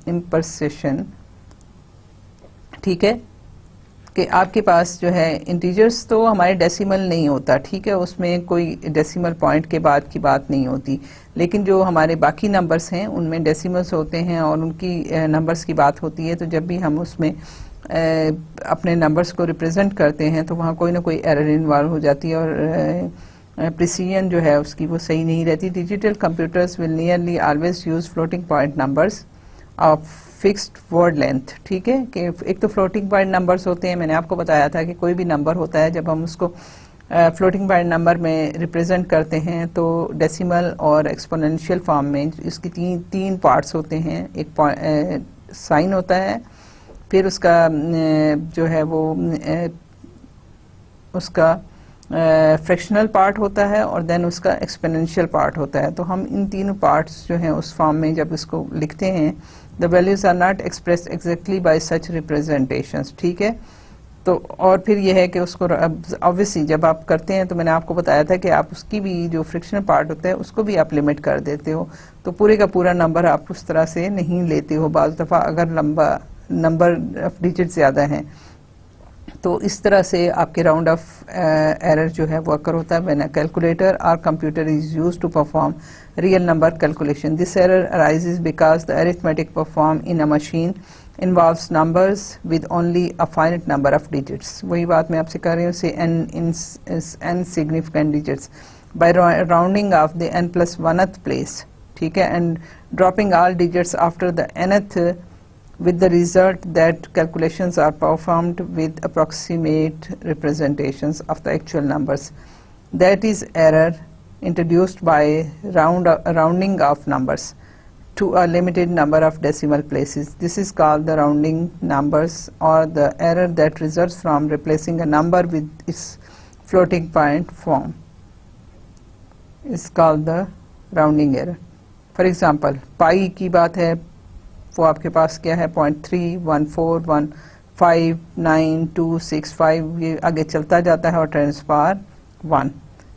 imprecision, ठीक है, कि आपके पास जो है इंटीजर्स तो हमारे डेसिमल नहीं होता, ठीक है, उसमें कोई डेसिमल पॉइंट के बाद की बात नहीं होती, लेकिन जो हमारे बाकी नंबर्स हैं उनमें डेसिमल्स होते हैं और उनकी नंबर्स की बात होती है। तो जब भी हम उसमें अपने नंबर्स को रिप्रेजेंट करते हैं तो वहाँ कोई ना कोई एरर इन्वॉल्व हो जाती है और प्रिसीजन जो है उसकी वो सही नहीं रहती। Digital computers will nearly always use floating point numbers of fixed word length. ठीक है, कि एक तो फ्लोटिंग पॉइंट नंबर्स होते हैं, मैंने आपको बताया था कि कोई भी नंबर होता है जब हम उसको फ्लोटिंग पॉइंट नंबर में रिप्रेजेंट करते हैं तो डेसिमल और एक्सपोनेंशियल फॉर्म में इसकी तीन पार्ट्स होते हैं। एक साइन होता है, फिर उसका जो है वो उसका फ्रैक्शनल पार्ट होता है और देन उसका एक्सपोनेंशियल पार्ट होता है। तो हम इन तीनों पार्ट्स जो हैं उस फॉर्म में जब इसको लिखते हैं, the values are not expressed exactly by such representations. ठीक है, तो और फिर यह है कि उसको ऑब्वियसली जब आप करते हैं तो मैंने आपको बताया था कि आप उसकी भी जो फ्रिक्शनल पार्ट होता है उसको भी आप लिमिट कर देते हो, तो पूरे का पूरा नंबर आप उस तरह से नहीं लेते हो। बाज़ दफ़ा अगर लंबा नंबर ऑफ डिजिट ज़्यादा हैं तो इस तरह से आपके राउंड ऑफ एरर जो है वो अकर होता है व्हेन अ कैलकुलेटर और computer is used to perform real number calculation. This error arises because the arithmetic perform in a machine involves numbers with only a finite number of digits। वही बात मैं आपसे कर रही हूँ, से n significant digits by rounding off the n plus 1th place। ठीक है, and dropping all digits after the nth with the result that calculations are performed with approximate representations of the actual numbers। That is error introduced by rounding off numbers to a limited number of decimal places। This is called the rounding numbers, or the error that results from replacing a number with its floating point form is called the rounding error। For example, पाई की बात है, वो आपके पास क्या है 0.314159265, ये आगे चलता जाता है और ट्रांसफार 1।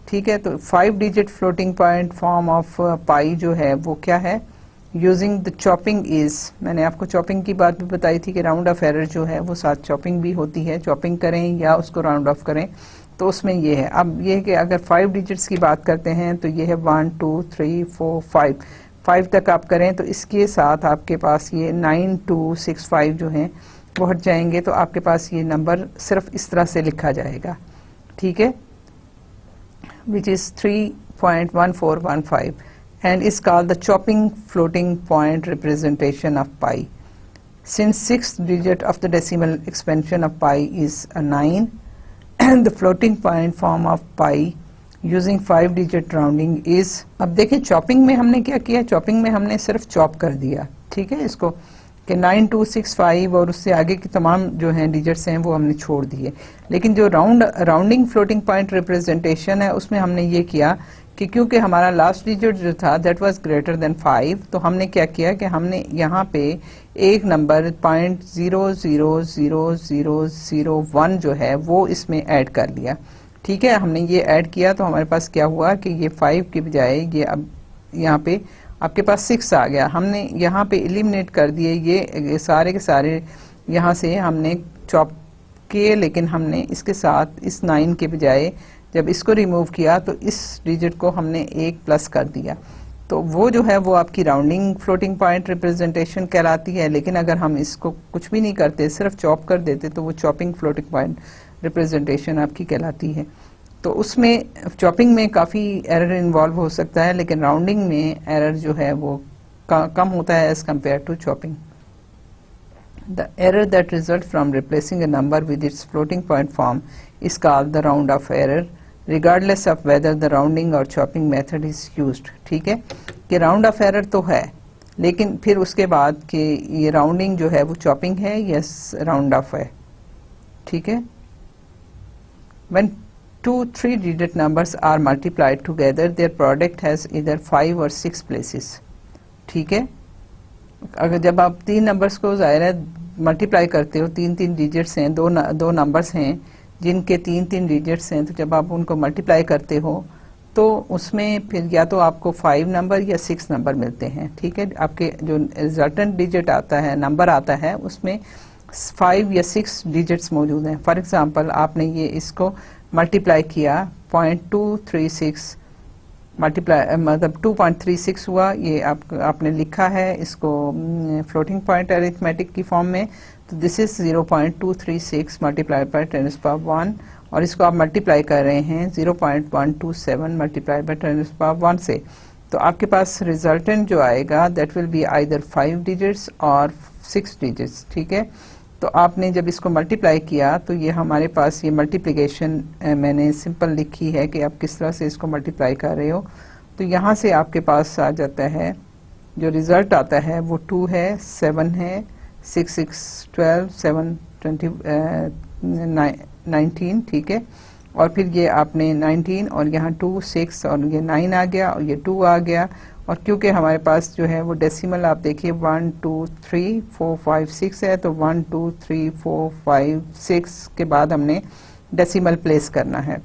ठीक है, तो 5 digit floating point form of pi जो है वो क्या है, यूजिंग द चॉपिंग इज, मैंने आपको चॉपिंग की बात भी बताई थी कि राउंड ऑफ एरर जो है वो साथ चॉपिंग भी होती है, चॉपिंग करें या उसको राउंड ऑफ करें, तो उसमें ये है। अब ये है कि अगर 5 डिजिट्स की बात करते हैं तो ये है 1 2 3 4 5 तक आप करें तो इसके साथ आपके पास ये 9265 जो हैं वो हट जाएंगे, तो आपके पास ये नंबर सिर्फ इस तरह से लिखा जाएगा। ठीक है, which is 3.1415 and is called the chopping floating point representation of pi। Since 6th digit of the decimal expansion of pi is a 9, and the floating point form of pi using 5 digit rounding is, अब देखिए chopping में हमने क्या किया, chopping में हमने सिर्फ chop कर दिया। ठीक है, इसको कि 9265 और उससे आगे की तमाम जो हैं डिजिट्स हैं वो हमने छोड़ दिए, लेकिन जो राउंडिंग फ्लोटिंग पॉइंट रिप्रेजेंटेशन है उसमें हमने ये किया कि क्योंकि हमारा लास्ट डिजिट जो था दैट वाज ग्रेटर देन 5, तो हमने क्या किया कि हमने यहाँ पे एक नंबर 0.000001 जो है वो इसमें ऐड कर लिया। ठीक है, हमने ये ऐड किया तो हमारे पास क्या हुआ कि ये 5 के बजाय ये अब यहाँ पे आपके पास 6 आ गया। हमने यहाँ पे एलिमिनेट कर दिए ये सारे के सारे, यहाँ से हमने चॉप किए, लेकिन हमने इसके साथ इस 9 के बजाय जब इसको रिमूव किया तो इस डिजिट को हमने 1 प्लस कर दिया, तो वो जो है वो आपकी राउंडिंग फ्लोटिंग पॉइंट रिप्रेजेंटेशन कहलाती है। लेकिन अगर हम इसको कुछ भी नहीं करते, सिर्फ चॉप कर देते, तो वो चॉपिंग फ्लोटिंग पॉइंट रिप्रेजेंटेशन आपकी कहलाती है। तो उसमें चॉपिंग में काफ़ी एरर इन्वॉल्व हो सकता है, लेकिन राउंडिंग में एरर जो है वो कम होता है as compare to chopping. The error that results from replacing a number with its floating point form is called the round off error, regardless of whether the rounding or chopping method is used। ठीक है, कि round off error तो है, लेकिन फिर उसके बाद कि ये राउंडिंग जो है वो चॉपिंग है या राउंड ऑफ है। ठीक है, when 2 3 digit numbers are multiplied together, their product has either 5 or 6 places। ठीक है, अगर जब आप 3 नंबर्स को ज़ाहिर है मल्टीप्लाई करते हो, 3 डिजिट्स हैं, दो नंबर्स हैं जिनके 3 डिजिट्स हैं, तो जब आप उनको मल्टीप्लाई करते हो तो उसमें फिर या तो आपको 5 नंबर या 6 नंबर मिलते हैं। ठीक है, आपके जो रिजल्टेंट डिजिट आता है, नंबर आता है, उसमें 5 या 6 डिजिट्स मौजूद हैं। फॉर एग्जांपल आपने ये इसको मल्टीप्लाई किया 0.236 मल्टीप्लाई मतलब 2.36 हुआ, ये आपने लिखा है इसको फ्लोटिंग पॉइंट अरिथमेटिक की फॉर्म में, तो दिस इज 0.236 मल्टीप्लाई बाय 10⁻⁴ और इसको आप मल्टीप्लाई कर रहे हैं 0.127 मल्टीप्लाई बाय 10⁻1 से, तो आपके पास रिजल्टेंट जो आएगा that will be either 5 digits और 6 डिजिट्स। ठीक है, तो आपने जब इसको मल्टीप्लाई किया तो ये हमारे पास ये मल्टीप्लिकेशन मैंने सिंपल लिखी है कि आप किस तरह से इसको मल्टीप्लाई कर रहे हो। तो यहाँ से आपके पास आ जाता है, जो रिज़ल्ट आता है वो 2 है, 7 है, 6 6 12, 7 19। ठीक है, और फिर ये आपने 19 और यहाँ 2 6 और ये 9 आ गया और ये 2 आ गया। और क्योंकि हमारे पास जो है वो डेसिमल आप देखिए 1 2 3 4 5 6 है, तो 1 2 3 4 5 6 के बाद हमने डेसिमल प्लेस करना है।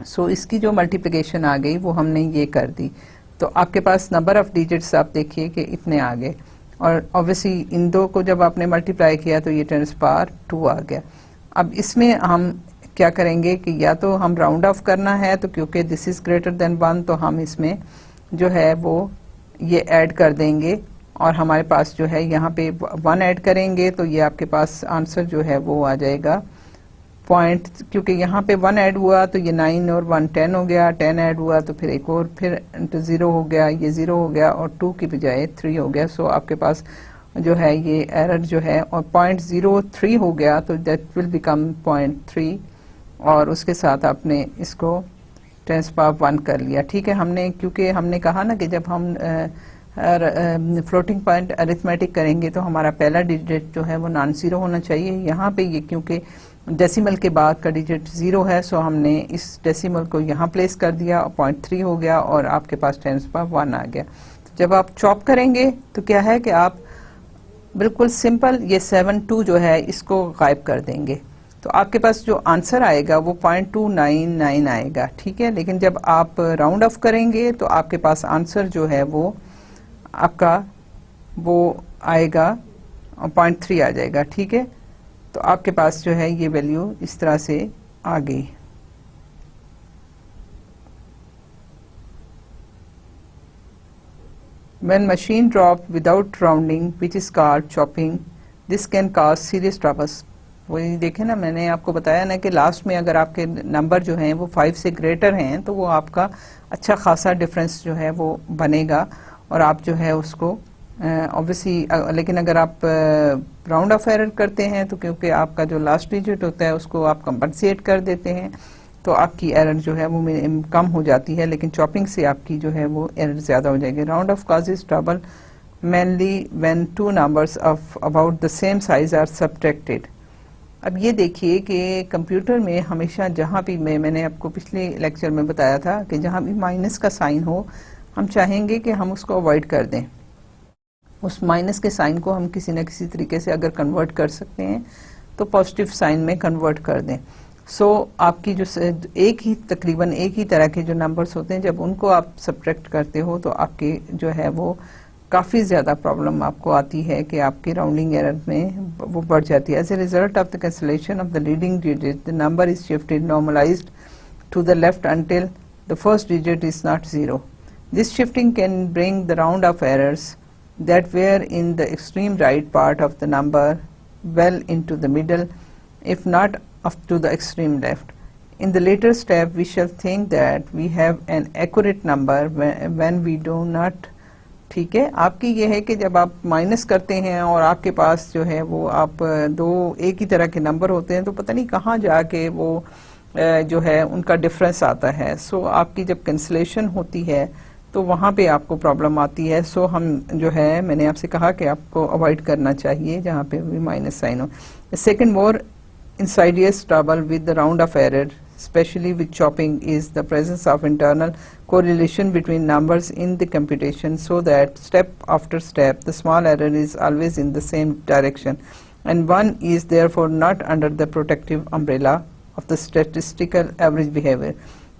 सो इसकी जो मल्टीप्लिकेशन आ गई वो हमने ये कर दी, तो आपके पास नंबर ऑफ डिजिट्स आप देखिए कि इतने आ गए। और ऑब्वियसली इन दो को जब आपने मल्टीप्लाई किया तो ये 10⁻2 आ गया। अब इसमें हम क्या करेंगे कि या तो हम राउंड ऑफ करना है, तो क्योंकि दिस इज ग्रेटर देन 1 तो हम इसमें जो है वो ये ऐड कर देंगे, और हमारे पास जो है यहाँ पे 1 ऐड करेंगे तो ये आपके पास आंसर जो है वो आ जाएगा पॉइंट, क्योंकि यहाँ पे 1 ऐड हुआ तो ये 9 और 1 10 हो गया, 10 ऐड हुआ तो फिर एक और फिर 0 हो गया, ये 0 हो गया और 2 की बजाय 3 हो गया। सो आपके पास जो है ये एरर जो है और 0.03 हो गया, तो दैट विल बिकम 0.3 और उसके साथ आपने इसको 10⁻1 कर लिया। ठीक है, हमने क्योंकि हमने कहा ना कि जब हम फ्लोटिंग पॉइंट अरिथमेटिक करेंगे तो हमारा पहला डिजिट जो है वो नॉन जीरो होना चाहिए। यहाँ पे ये क्योंकि डेसिमल के बाद का डिजिट 0 है, सो हमने इस डेसिमल को यहाँ प्लेस कर दिया, 0.3 हो गया और आपके पास 10⁻1 आ गया। तो जब आप चॉप करेंगे तो क्या है कि आप बिल्कुल सिंपल ये 7 2 जो है इसको गायब कर देंगे, तो आपके पास जो आंसर आएगा वो 0.299 आएगा। ठीक है, लेकिन जब आप राउंड ऑफ करेंगे तो आपके पास आंसर जो है वो आपका वो आएगा 0.3 आ जाएगा। ठीक है, तो आपके पास जो है ये वैल्यू इस तरह से आ गई। When machine drop without rounding, which is called chopping, this can cause serious troubles. वही देखे ना, मैंने आपको बताया ना कि लास्ट में अगर आपके नंबर जो हैं वो 5 से ग्रेटर हैं तो वो आपका अच्छा खासा डिफरेंस जो है वो बनेगा और आप जो है उसको ऑब्वियसली लेकिन अगर आप राउंड ऑफ एरर करते हैं तो क्योंकि आपका जो लास्ट डिजिट होता है उसको आप कंपनसेट कर देते हैं तो आपकी एरर जो है वो कम हो जाती है, लेकिन चॉपिंग से आपकी जो है वो एरर ज़्यादा हो जाएगी। Round of causes trouble mainly when two numbers of about the same size are subtracted। अब ये देखिए कि कंप्यूटर में हमेशा जहाँ भी मैंने आपको पिछले लेक्चर में बताया था कि जहाँ भी माइनस का साइन हो हम चाहेंगे कि हम उसको अवॉइड कर दें। उस माइनस के साइन को हम किसी न किसी तरीके से अगर कन्वर्ट कर सकते हैं तो पॉजिटिव साइन में कन्वर्ट कर दें। सो आपकी जो तकरीबन एक ही तरह के जो नंबर्स होते हैं जब उनको आप सब्ट्रैक्ट करते हो तो आपकी जो है वो काफ़ी ज़्यादा प्रॉब्लम आपको आती है कि आपकी राउंडिंग एरर में वो बढ़ जाती है। As a result of the cancellation of the leading digit the number is shifted normalized to the left until the first digit is not zero. This shifting can bring the round off errors that were in the extreme right part of the number well into the middle, if not up to the extreme left. In the later step, we shall think that we have an accurate number when we do not। ठीक है, आपकी ये है कि जब आप minus करते हैं और आपके पास जो है वो आप दो एक ही तरह के नंबर होते हैं तो पता नहीं कहाँ जाके वो जो है उनका डिफरेंस आता है। सो आपकी जब कैंसिलेशन होती है तो वहाँ पे आपको प्रॉब्लम आती है। सो हम जो है मैंने आपसे कहा कि आपको अवॉइड करना चाहिए जहाँ पे भी माइनस साइन हो। Second more insidious trouble with the round of error, especially with chopping, is the presence of internal correlation between numbers in the computation, so that step after step the small error is always in the same direction and one is therefore not under the protective umbrella of the statistical average behavior।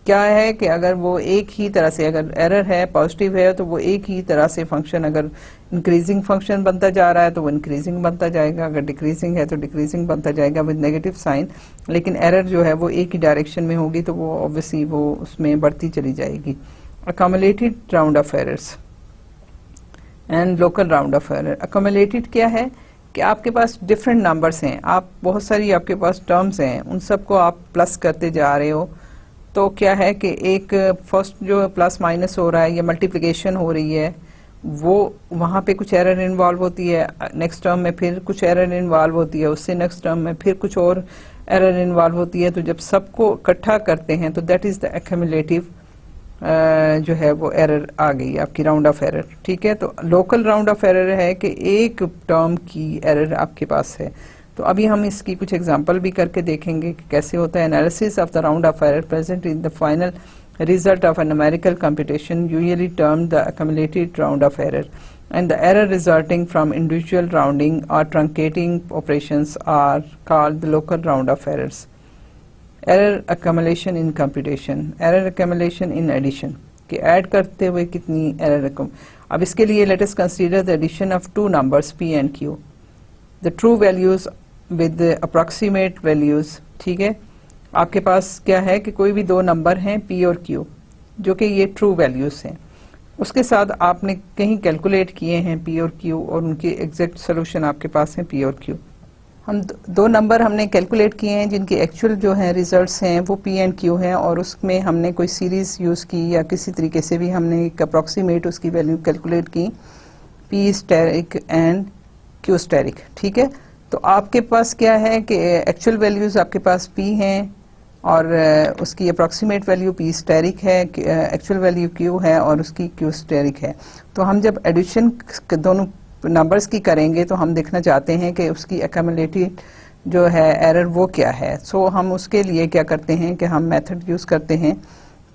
क्या है कि अगर वो एक ही तरह से अगर error है पॉजिटिव है तो वो एक ही तरह से फंक्शन अगर इंक्रीजिंग फंक्शन बनता जा रहा है तो वो इंक्रीजिंग बनता जाएगा, अगर डिक्रीजिंग है तो डिक्रीजिंग बनता जाएगा विद नेगेटिव साइन, लेकिन एरर जो है वो एक ही डायरेक्शन में होगी तो वो ऑब्वियसली वो उसमें बढ़ती चली जाएगी। Accumulated round off errors and local round off error. Accumulated क्या है कि आपके पास डिफरेंट नंबर्स हैं, आप बहुत सारी आपके पास टर्म्स हैं, उन सबको आप प्लस करते जा रहे हो, तो क्या है कि एक फर्स्ट जो प्लस माइनस हो रहा है या मल्टीप्लिकेशन हो रही है, वो वहाँ पे कुछ एरर इन्वॉल्व होती है, नेक्स्ट टर्म में फिर कुछ एरर इन्वॉल्व होती है, उससे नेक्स्ट टर्म में फिर कुछ और एरर इन्वॉल्व होती है। तो जब सबको इकट्ठा करते हैं तो दैट इज़ द एक्यूमुलेटिव जो है वो एरर आ गई आपकी, राउंड ऑफ एरर। ठीक है, तो लोकल राउंड ऑफ एरर है कि एक टर्म की एरर आपके पास है। तो अभी हम इसकी कुछ एग्जांपल भी करके देखेंगे कि कैसे होता है। Analysis of the round off error present in the final result of a numerical computation, usually termed the accumulated round of error, and the error resulting from individual rounding or truncating operations are called the local round of errors. Error accumulation in computation, error accumulation in addition, कि add करते हुए कितनी error. अब इसके लिए let us consider the addition of two numbers p and q, the true values with the approximate values। ठीक है, आपके पास क्या है कि कोई भी दो नंबर हैं p और q, जो कि ये ट्रू वैल्यूज हैं, उसके साथ आपने कहीं कैलकुलेट किए हैं p और q, और उनकी एग्जैक्ट सोल्यूशन आपके पास है p और q। हम दो नंबर हमने कैलकुलेट किए हैं जिनकी एक्चुअल जो है रिजल्ट्स हैं वो p एंड q हैं, और उसमें हमने कोई सीरीज यूज़ की या किसी तरीके से भी हमने एक अप्रॉक्सीमेट उसकी वैल्यू कैलकुलेट की, p asterisk and q asterisk. ठीक है, तो आपके पास क्या है कि एक्चुअल वैल्यूज आपके पास p हैं और उसकी अप्रॉक्सीमेट वैल्यू p स्टेरिक है, एक्चुअल वैल्यू q है और उसकी q स्टेरिक है। तो हम जब एडिशन दोनों नंबर्स की करेंगे तो हम देखना चाहते हैं कि उसकी एक्यूमुलेटेड जो है एरर वो क्या है। सो हम उसके लिए क्या करते हैं कि हम मेथड यूज़ करते हैं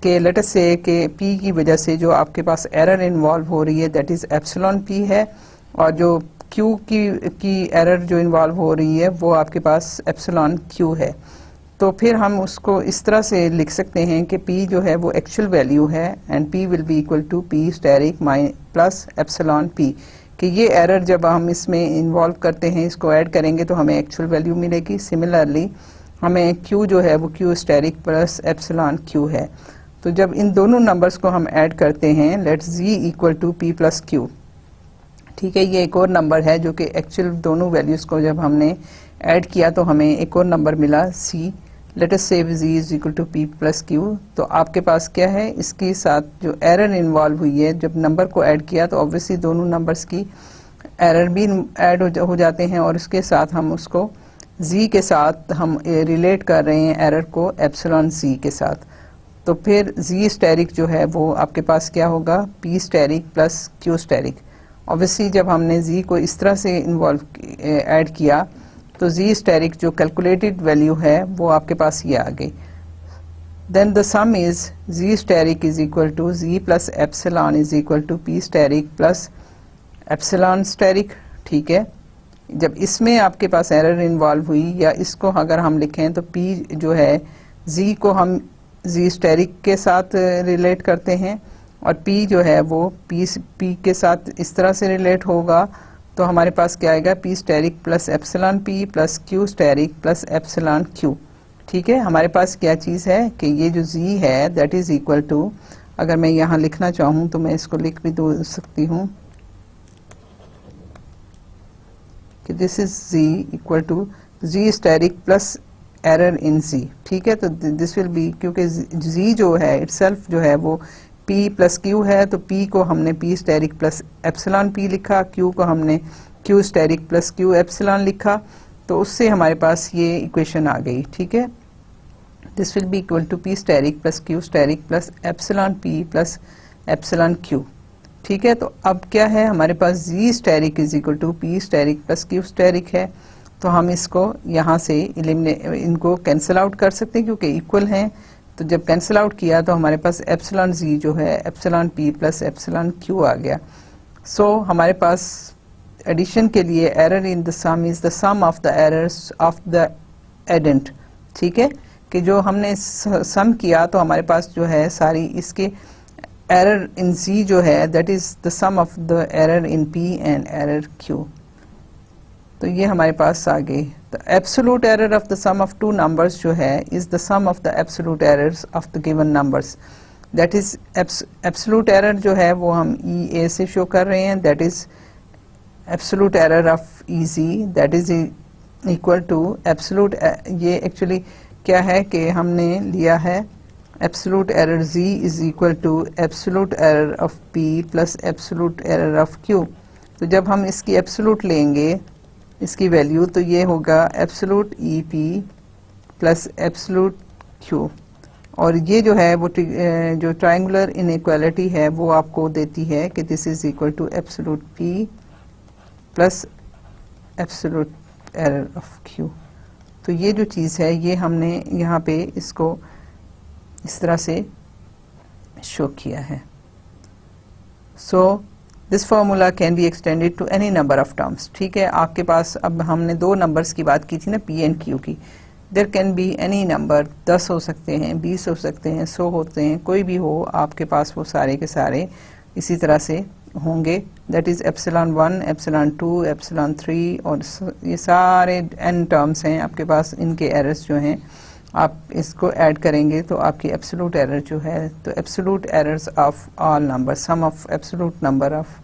कि लेट अस से कि p की वजह से जो आपके पास एरर इन्वॉल्व हो रही है दैट इज़ एप्सिलॉन p है, और जो q की एरर जो इन्वॉल्व हो रही है वो आपके पास एप्सिलॉन q है। तो फिर हम उसको इस तरह से लिख सकते हैं कि p जो है वो एक्चुअल वैल्यू है and p will be equal to p asterisk plus epsilon p, कि ये एरर जब हम इसमें इन्वॉल्व करते हैं, इसको ऐड करेंगे तो हमें एक्चुअल वैल्यू मिलेगी। सिमिलरली हमें q जो है वो q asterisk plus epsilon q है। तो जब इन दोनों नंबर्स को हम ऐड करते हैं, let's z equal to p plus q। ठीक है, ये एक और नंबर है जो कि एक्चुअल दोनों वैल्यूज़ को जब हमने ऐड किया तो हमें एक और नंबर मिला c। Late us say z is equal to p plus q। तो आपके पास क्या है, इसके साथ जो एरर इन्वॉल्व हुई है, जब नंबर को ऐड किया तो ऑब्वियसली दोनों नंबर्स की एरर भी ऐड हो जाते हैं, और उसके साथ हम उसको z के साथ हम रिलेट कर रहे हैं एरर को एप्सिलॉन z के साथ। तो फिर z स्टेरिक जो है वो आपके पास क्या होगा, p asterisk plus q asterisk. Obviously जब हमने z को इस तरह से इन्वॉल्व ऐड किया तो z स्टेरिक जो कैलकुलेटेड वैल्यू है वो आपके पास ये आ गई। Then the sum is z asterisk is equal to z plus epsilon is equal to p asterisk plus epsilon asterisk. ठीक है, जब इसमें आपके पास एरर इन्वॉल्व हुई, या इसको अगर हम लिखें तो p जो है z को हम z स्टेरिक के साथ रिलेट करते हैं, और p जो है वो p के साथ इस तरह से रिलेट होगा। तो हमारे पास क्या आएगा, p asterisk plus epsilon p plus q asterisk plus epsilon q। ठीक है, हमारे पास क्या चीज़ है कि ये जो z है दैट इज़ इक्वल टू, अगर मैं यहाँ लिखना चाहूँ तो मैं इसको लिख भी दो सकती हूँ कि this is z equal to z asterisk plus error in z। ठीक है, तो दिस विल बी, क्योंकि z जो है इटसेल्फ जो है वो p प्लस q है, तो p को हमने p asterisk plus epsilon p लिखा, q को हमने q asterisk plus q epsilon लिखा, तो उससे हमारे पास ये इक्वेशन आ गई। ठीक है, this will be equal to p asterisk plus q asterisk plus epsilon p plus epsilon q। ठीक है, तो अब क्या है, हमारे पास z asterisk is equal to p asterisk plus q asterisk है। तो हम इसको यहाँ से इनको कैंसिल आउट कर सकते हैं क्योंकि इक्वल हैं। तो जब कैंसिल आउट किया तो हमारे पास एप्सिलॉन z जो है epsilon p plus epsilon q आ गया। सो हमारे पास एडिशन के लिए error in the sum is the sum of the errors of the addend. ठीक है, कि जो हमने सम किया तो हमारे पास जो है सारी इसके एरर इन z जो है that is the sum of the error in p and error q। तो ये हमारे पास आ गई। The absolute error of the sum of two numbers जो है is the sum of the absolute errors of the given numbers. That is absolute error जो है वो हम EA से शो कर रहे हैं, that is absolute error of easy that is equal to absolute, ये एक्चुअली क्या है कि हमने लिया है absolute error z is equal to absolute error of p plus absolute error of q। तो जब हम इसकी एब्सोल्यूट लेंगे इसकी वैल्यू तो ये होगा absolute EP plus absolute Q, और ये जो है वो जो ट्रायंगुलर इनइक्वालिटी है वो आपको देती है कि this is equal to absolute P plus absolute error of Q। तो ये जो चीज़ है ये हमने यहाँ पे इसको इस तरह से शो किया है। So this formula can be extended to any number of terms. ठीक है, आपके पास अब हमने दो नंबर्स की बात की थी ना, P एंड Q की। There can be any number, 10 हो सकते हैं, 20 हो सकते हैं, 100 होते हैं, कोई भी हो आपके पास, वो सारे के सारे इसी तरह से होंगे। That is epsilon 1, epsilon 2, epsilon 3, और ये सारे n टर्म्स हैं आपके पास। इनके एरर्स जो हैं आप इसको ऐड करेंगे तो आपकी एब्सोल्यूट एरर जो है, तो absolute errors of all number, sum of absolute number of,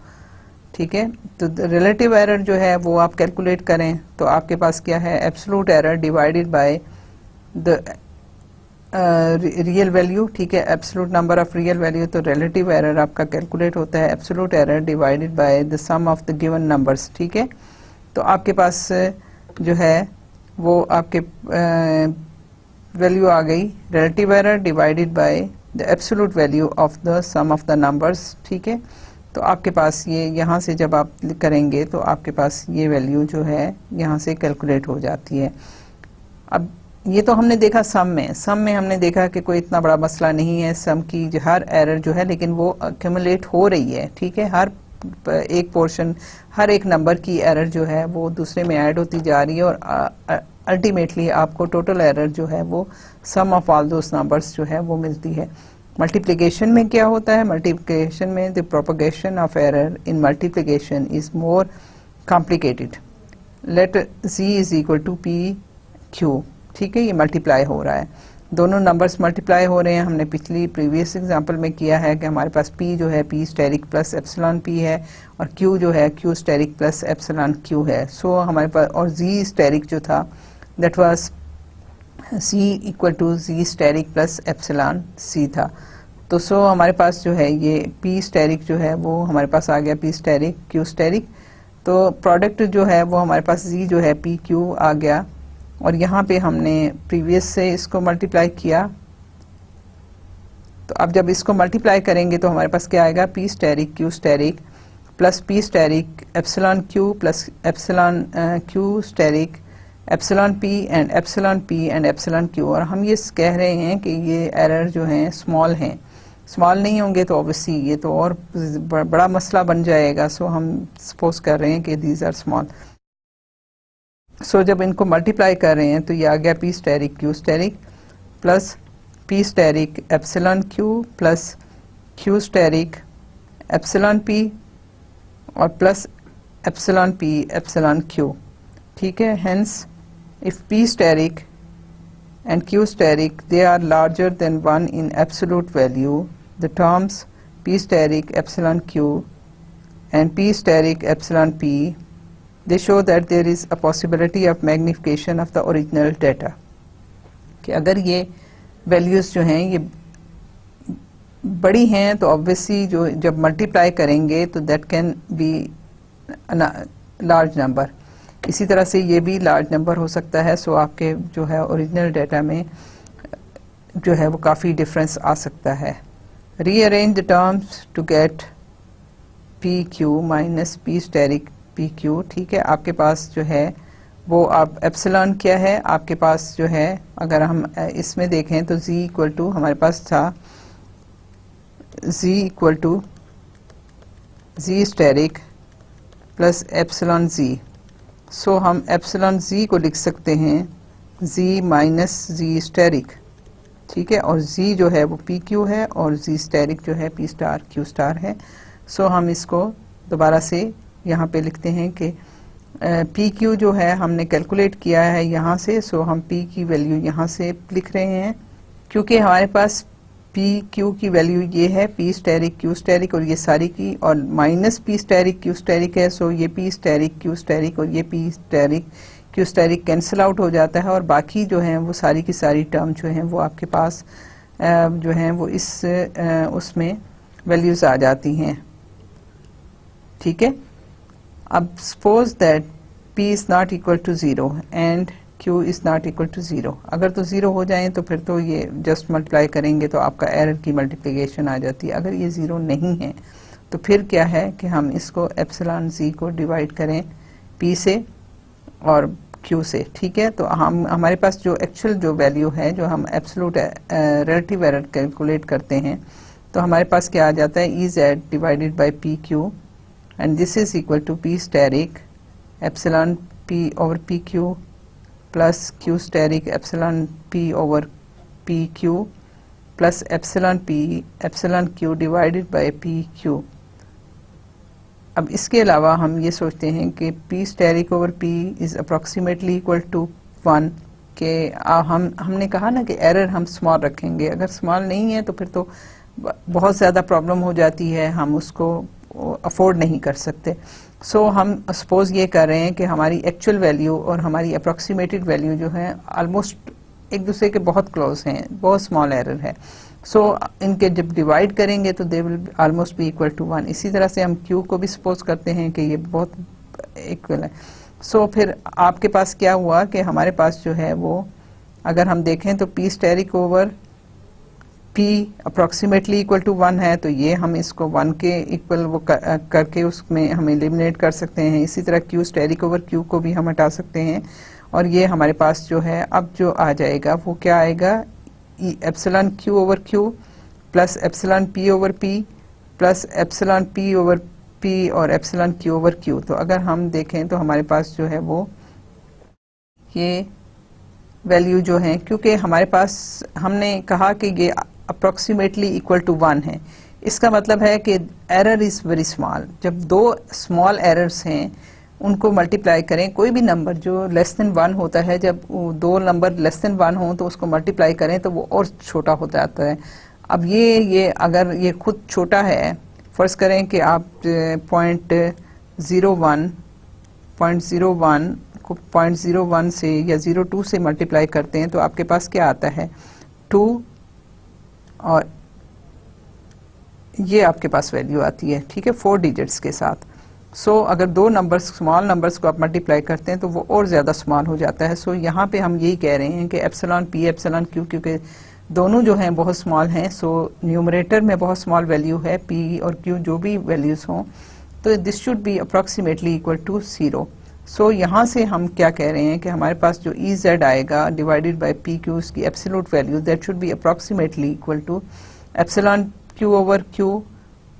ठीक है। तो रिलेटिव एरर जो है वो आप कैलकुलेट करें तो आपके पास क्या है, absolute error divided by the real value. ठीक है, absolute number of real value, तो रिलेटिव एरर आपका कैलकुलेट होता है absolute error divided by the sum of the given numbers. ठीक है, तो आपके पास जो है वो आपके वैल्यू आ गई relative error divided by the absolute value of the sum of the numbers. ठीक है, तो आपके पास ये यहाँ से जब आप करेंगे तो आपके पास ये वैल्यू जो है यहाँ से कैलकुलेट हो जाती है। अब ये तो हमने देखा सम में हमने देखा कि कोई इतना बड़ा मसला नहीं है सम की, जो हर एरर जो है, लेकिन वो एक्यूमुलेट हो रही है। ठीक है, हर एक पोर्शन, हर एक नंबर की एरर जो है वो दूसरे में ऐड होती जा रही है, और अल्टीमेटली आपको टोटल एरर जो है वो सम ऑफ ऑल दोस नंबर्स जो है वो मिलती है। मल्टीप्लिकेशन में क्या होता है, मल्टीप्लिकेशन में the propagation of error in multiplication is more complicated. Let z is equal to p q। ठीक है, ये मल्टीप्लाई हो रहा है, दोनों नंबर्स मल्टीप्लाई हो रहे हैं। हमने प्रीवियस एग्जांपल में किया है कि हमारे पास p जो है p asterisk plus epsilon p है, और q जो है q asterisk plus epsilon q है। सो हमारे पास, और z स्टेरिक जो था that was c equal to z asterisk plus epsilon c था। तो सो हमारे पास जो है ये p स्टेरिक जो है वो हमारे पास आ गया, p स्टेरिक q स्टेरिक। तो प्रोडक्ट जो है वो हमारे पास z जो है p q आ गया, और यहाँ पे हमने प्रीवियस से इसको मल्टीप्लाई किया। तो अब जब इसको मल्टीप्लाई करेंगे तो हमारे पास क्या आएगा, p asterisk q asterisk plus p asterisk epsilon q plus epsilon q asterisk epsilon p and epsilon p and epsilon q। और हम ये कह रहे हैं कि ये एरर जो हैं स्मॉल हैं, स्मॉल नहीं होंगे तो ऑब्वियसली ये तो और बड़ा मसला बन जाएगा। सो हम सपोज कर रहे हैं कि दीज आर स्मॉल। सो जब इनको मल्टीप्लाई कर रहे हैं तो ये आ गया p asterisk q asterisk plus p asterisk epsilon q plus q asterisk epsilon p और plus epsilon p epsilon q। ठीक है, hence if p steric and q steric they are larger than 1 in absolute value, the terms p steric epsilon q and p steric epsilon p, they show that there is a possibility of magnification of the original data। कि अगर ये values जो हैं ये बड़ी हैं तो obviously जो जब multiply करेंगे तो that can be a large number। इसी तरह से ये भी लार्ज नंबर हो सकता है। सो आपके जो है ओरिजिनल डाटा में जो है वो काफ़ी डिफरेंस आ सकता है। Rearrange the terms to get p q minus P asterisk p q. ठीक है, आपके पास जो है वो आप एप्सिलॉन क्या है आपके पास जो है, अगर हम इसमें देखें तो z इक्वल टू हमारे पास था z equal to z asterisk plus epsilon z। So हम एप्सिलॉन z को लिख सकते हैं z माइनस z स्टेरिक। ठीक है, और z जो है वो पी क्यू है और z स्टेरिक जो है p स्टार q स्टार है। सो हम इसको दोबारा से यहाँ पे लिखते हैं कि पी क्यू जो है हमने कैलकुलेट किया है यहाँ से। सो हम p की वैल्यू यहाँ से लिख रहे हैं क्योंकि हमारे पास पी क्यू की वैल्यू ये है, पी स्टेरिक क्यू स्टेरिक और ये सारी की, और minus P asterisk Q asterisk है। सो ये पी स्टेरिक क्यू स्टेरिक और ये P asterisk Q asterisk cancel out हो जाता है, और बाकी जो है वो सारी की सारी टर्म जो है वो आपके पास जो है वो इस उसमें वैल्यूज आ जाती हैं। ठीक है, अब suppose that p is not equal to 0 and q is not equal to 0। अगर तो 0 हो जाए तो फिर तो ये जस्ट मल्टीप्लाई करेंगे तो आपका एरर की मल्टीप्लिकेशन आ जाती है। अगर ये 0 नहीं है तो फिर क्या है कि हम इसको एप्सिलॉन z को डिवाइड करें p से और q से। ठीक है, तो हम हमारे पास जो एक्चुअल जो वैल्यू है, जो हम एब्सोल्यूट रिलेटिव एरर कैलकुलेट करते हैं, तो हमारे पास क्या आ जाता है, EZ divided by PQ and this is equal to P asterisk epsilon P over PQ plus Q asterisk epsilon P over PQ plus epsilon Q divided by PQ। अब इसके अलावा हम ये सोचते हैं कि P asterisk over P is approximately equal to 1 के हमने कहा ना कि एरर हम स्मॉल रखेंगे। अगर स्मॉल नहीं है तो फिर तो बहुत ज़्यादा प्रॉब्लम हो जाती है, हम उसको अफोर्ड नहीं कर सकते। सो हम सपोज ये कर रहे हैं कि हमारी एक्चुअल वैल्यू और हमारी अप्रॉक्सीमेटेड वैल्यू जो है ऑलमोस्ट एक दूसरे के बहुत क्लोज हैं, बहुत स्मॉल एरर है। सो इनके जब डिवाइड करेंगे तो they will almost be equal to 1। इसी तरह से हम Q को भी सपोज करते हैं कि ये बहुत इक्वल है। सो फिर आपके पास क्या हुआ कि हमारे पास जो है वो अगर हम देखें तो P asterisk over P approximately equal to 1 है, तो ये हम इसको 1 के इक्वल वो करके उसमें हम एलिमिनेट कर सकते हैं। इसी तरह Q स्टेरिक ओवर Q को भी हम हटा सकते हैं, और ये हमारे पास जो है अब जो आ जाएगा वो क्या आएगा, epsilon Q over Q plus epsilon P over P plus epsilon P over P और एप्सिलॉन Q ओवर Q। तो अगर हम देखें तो हमारे पास जो है वो ये वैल्यू जो है, क्योंकि हमारे पास हमने कहा कि ये अप्रॉक्सीमेटली इक्वल टू 1 है, इसका मतलब है कि एरर इज़ वेरी स्मॉल। जब दो स्मॉल एरर्स हैं उनको मल्टीप्लाई करें, कोई भी नंबर जो लेस देन 1 होता है, जब दो नंबर लेस देन 1 हो तो उसको मल्टीप्लाई करें तो वो और छोटा हो जाता है। अब ये अगर ये खुद छोटा है, फर्ज करें कि आप .01 को 0.01 से या 0.2 से मल्टीप्लाई करते हैं तो आपके पास क्या आता है, 2, और ये आपके पास वैल्यू आती है। ठीक है, 4 डिजिट्स के साथ। सो अगर दो नंबर्स स्मॉल नंबर्स को आप मल्टीप्लाई करते हैं तो वो और ज़्यादा स्मॉल हो जाता है। सो यहाँ पे हम यही कह रहे हैं कि एप्सिलॉन P एप्सिलॉन Q, क्योंकि दोनों जो हैं बहुत स्मॉल हैं, सो न्यूमरेटर में बहुत स्मॉल वैल्यू है, P और Q जो भी वैल्यूज़ हों, तो this should be approximately equal to 0। So यहाँ से हम क्या कह रहे हैं कि हमारे पास जो EZ आएगा डिवाइडेड बाय PQ, इसकी absolute value that should be approximately equal to epsilon Q over Q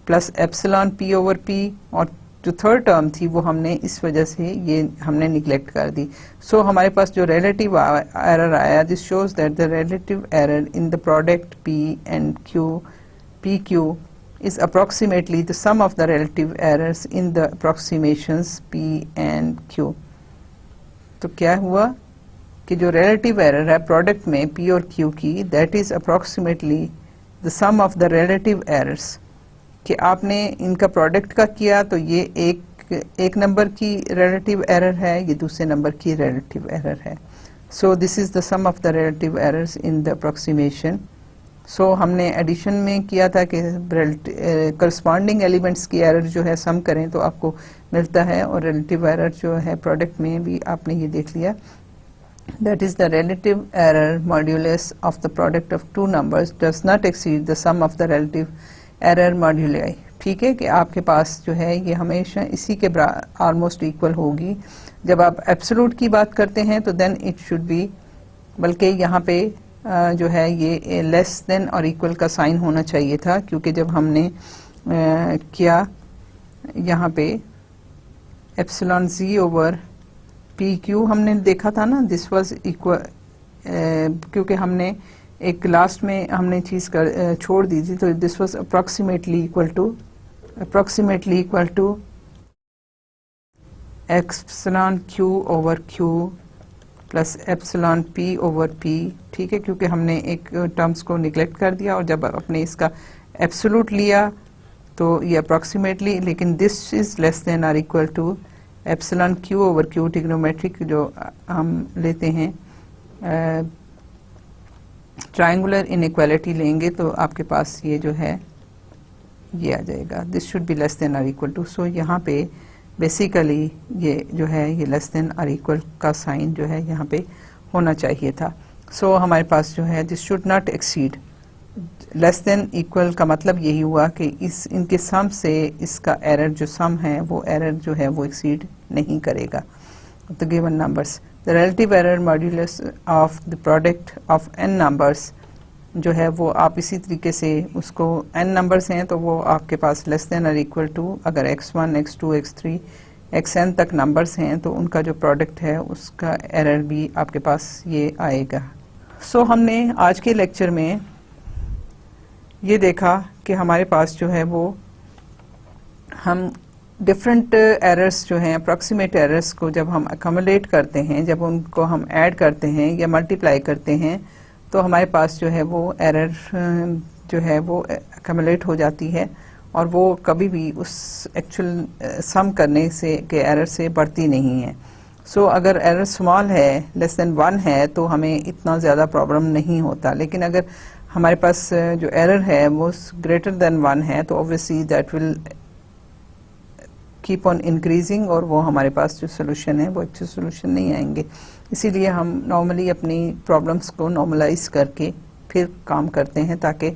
plus epsilon P over P, और जो थर्ड टर्म थी वो हमने इस वजह से ये हमने निगलेक्ट कर दी। सो हमारे पास जो रिलेटिव एरर आया, this shows that the relative error in the product P and Q PQ is approximately the sum of the relative errors in the approximations P and Q। तो क्या हुआ कि जो relative error है product में P और Q की, that is approximately the sum of the relative errors, कि आपने इनका प्रोडक्ट का किया तो ये एक नंबर की relative error है, ये दूसरे नंबर की relative error है। So this is the sum of the relative errors in the approximation। सो हमने एडिशन में किया था कि करस्पॉन्डिंग एलिमेंट्स की एरर जो है सम करें तो आपको मिलता है, और रिलेटिव एरर जो है प्रोडक्ट में भी आपने ये देख लिया, that is the relative error modulus of the product of two numbers does not exceed the sum of the relative error moduli. ठीक है, कि आपके पास जो है ये हमेशा इसी के ऑलमोस्ट इक्वल होगी। जब आप एब्सोल्यूट की बात करते हैं तो देन इट शुड बी, बल्कि यहाँ पे जो है ये लेस देन और इक्वल का साइन होना चाहिए था, क्योंकि जब हमने किया यहाँ पे एप्सिलॉन Z ओवर PQ हमने देखा था ना, दिस वाज इक्वल, क्योंकि हमने एक लास्ट में हमने चीज़ कर छोड़ दी थी, तो this was approximately equal to epsilon Q over Q plus epsilon P over P, ठीक है, क्योंकि हमने एक टर्म्स को निगलेक्ट कर दिया और जब आपने इसका एब्सोल्यूट लिया तो ये अप्रॉक्सीमेटली, लेकिन this is less than or equal to epsilon Q over Q, trigonometric जो हम लेते हैं ट्रायंगुलर इनइक्वालिटी लेंगे तो आपके पास ये जो है ये आ जाएगा, this should be less than or equal to. So यहाँ पे बेसिकली ये जो है ये लेस देन आर इक्वल का साइन जो है यहाँ पे होना चाहिए था। सो हमारे पास जो है this should not exceed, less than equal का मतलब यही हुआ कि इस इनके सम से इसका एरर जो सम है वो एरर जो है वो एक्सीड नहीं करेगा the given numbers. The relative error modulus of the product of n numbers जो है वो आप इसी तरीके से उसको n नंबर्स हैं तो वो आपके पास लेस देन और इक्वल टू, अगर x1 x2 x3 xn तक नंबर्स हैं तो उनका जो प्रोडक्ट है उसका एरर भी आपके पास ये आएगा। सो हमने आज के लेक्चर में ये देखा कि हमारे पास जो है वो हम डिफरेंट एरर्स जो हैं अप्रॉक्सीमेट एरर्स को जब हम अकोमोडेट करते हैं, जब उनको हम ऐड करते हैं या मल्टीप्लाई करते हैं तो हमारे पास जो है वो एरर जो है वो अकोमोडेट हो जाती है और वो कभी भी उस एक्चुअल सम करने से के एरर से बढ़ती नहीं है। सो अगर एरर स्मॉल है, लेस देन 1 है, तो हमें इतना ज़्यादा प्रॉब्लम नहीं होता, लेकिन अगर हमारे पास जो एरर है वो ग्रेटर देन 1 है तो obviously that will keep on increasing और वो हमारे पास जो सोल्यूशन है वो अच्छे सोल्यूशन नहीं आएंगे। इसीलिए हम नॉर्मली अपनी प्रॉब्लम्स को नॉर्मलाइज करके फिर काम करते हैं ताकि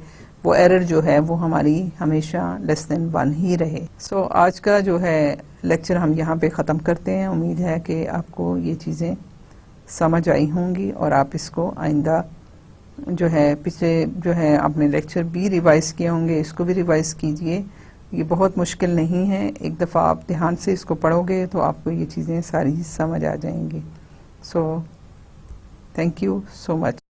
वो एरर जो है वो हमारी हमेशा लेस देन 1 ही रहे। सो आज का जो है लेक्चर हम यहाँ पे ख़त्म करते हैं। उम्मीद है कि आपको ये चीज़ें समझ आई होंगी और आप इसको आइंदा जो है पिछले जो है आपने लेक्चर भी रिवाइज किए होंगे, इसको भी रिवाइज कीजिए। ये बहुत मुश्किल नहीं है, एक दफ़ा आप ध्यान से इसको पढ़ोगे तो आपको ये चीज़ें सारी समझ आ जाएंगी। So thank you so much.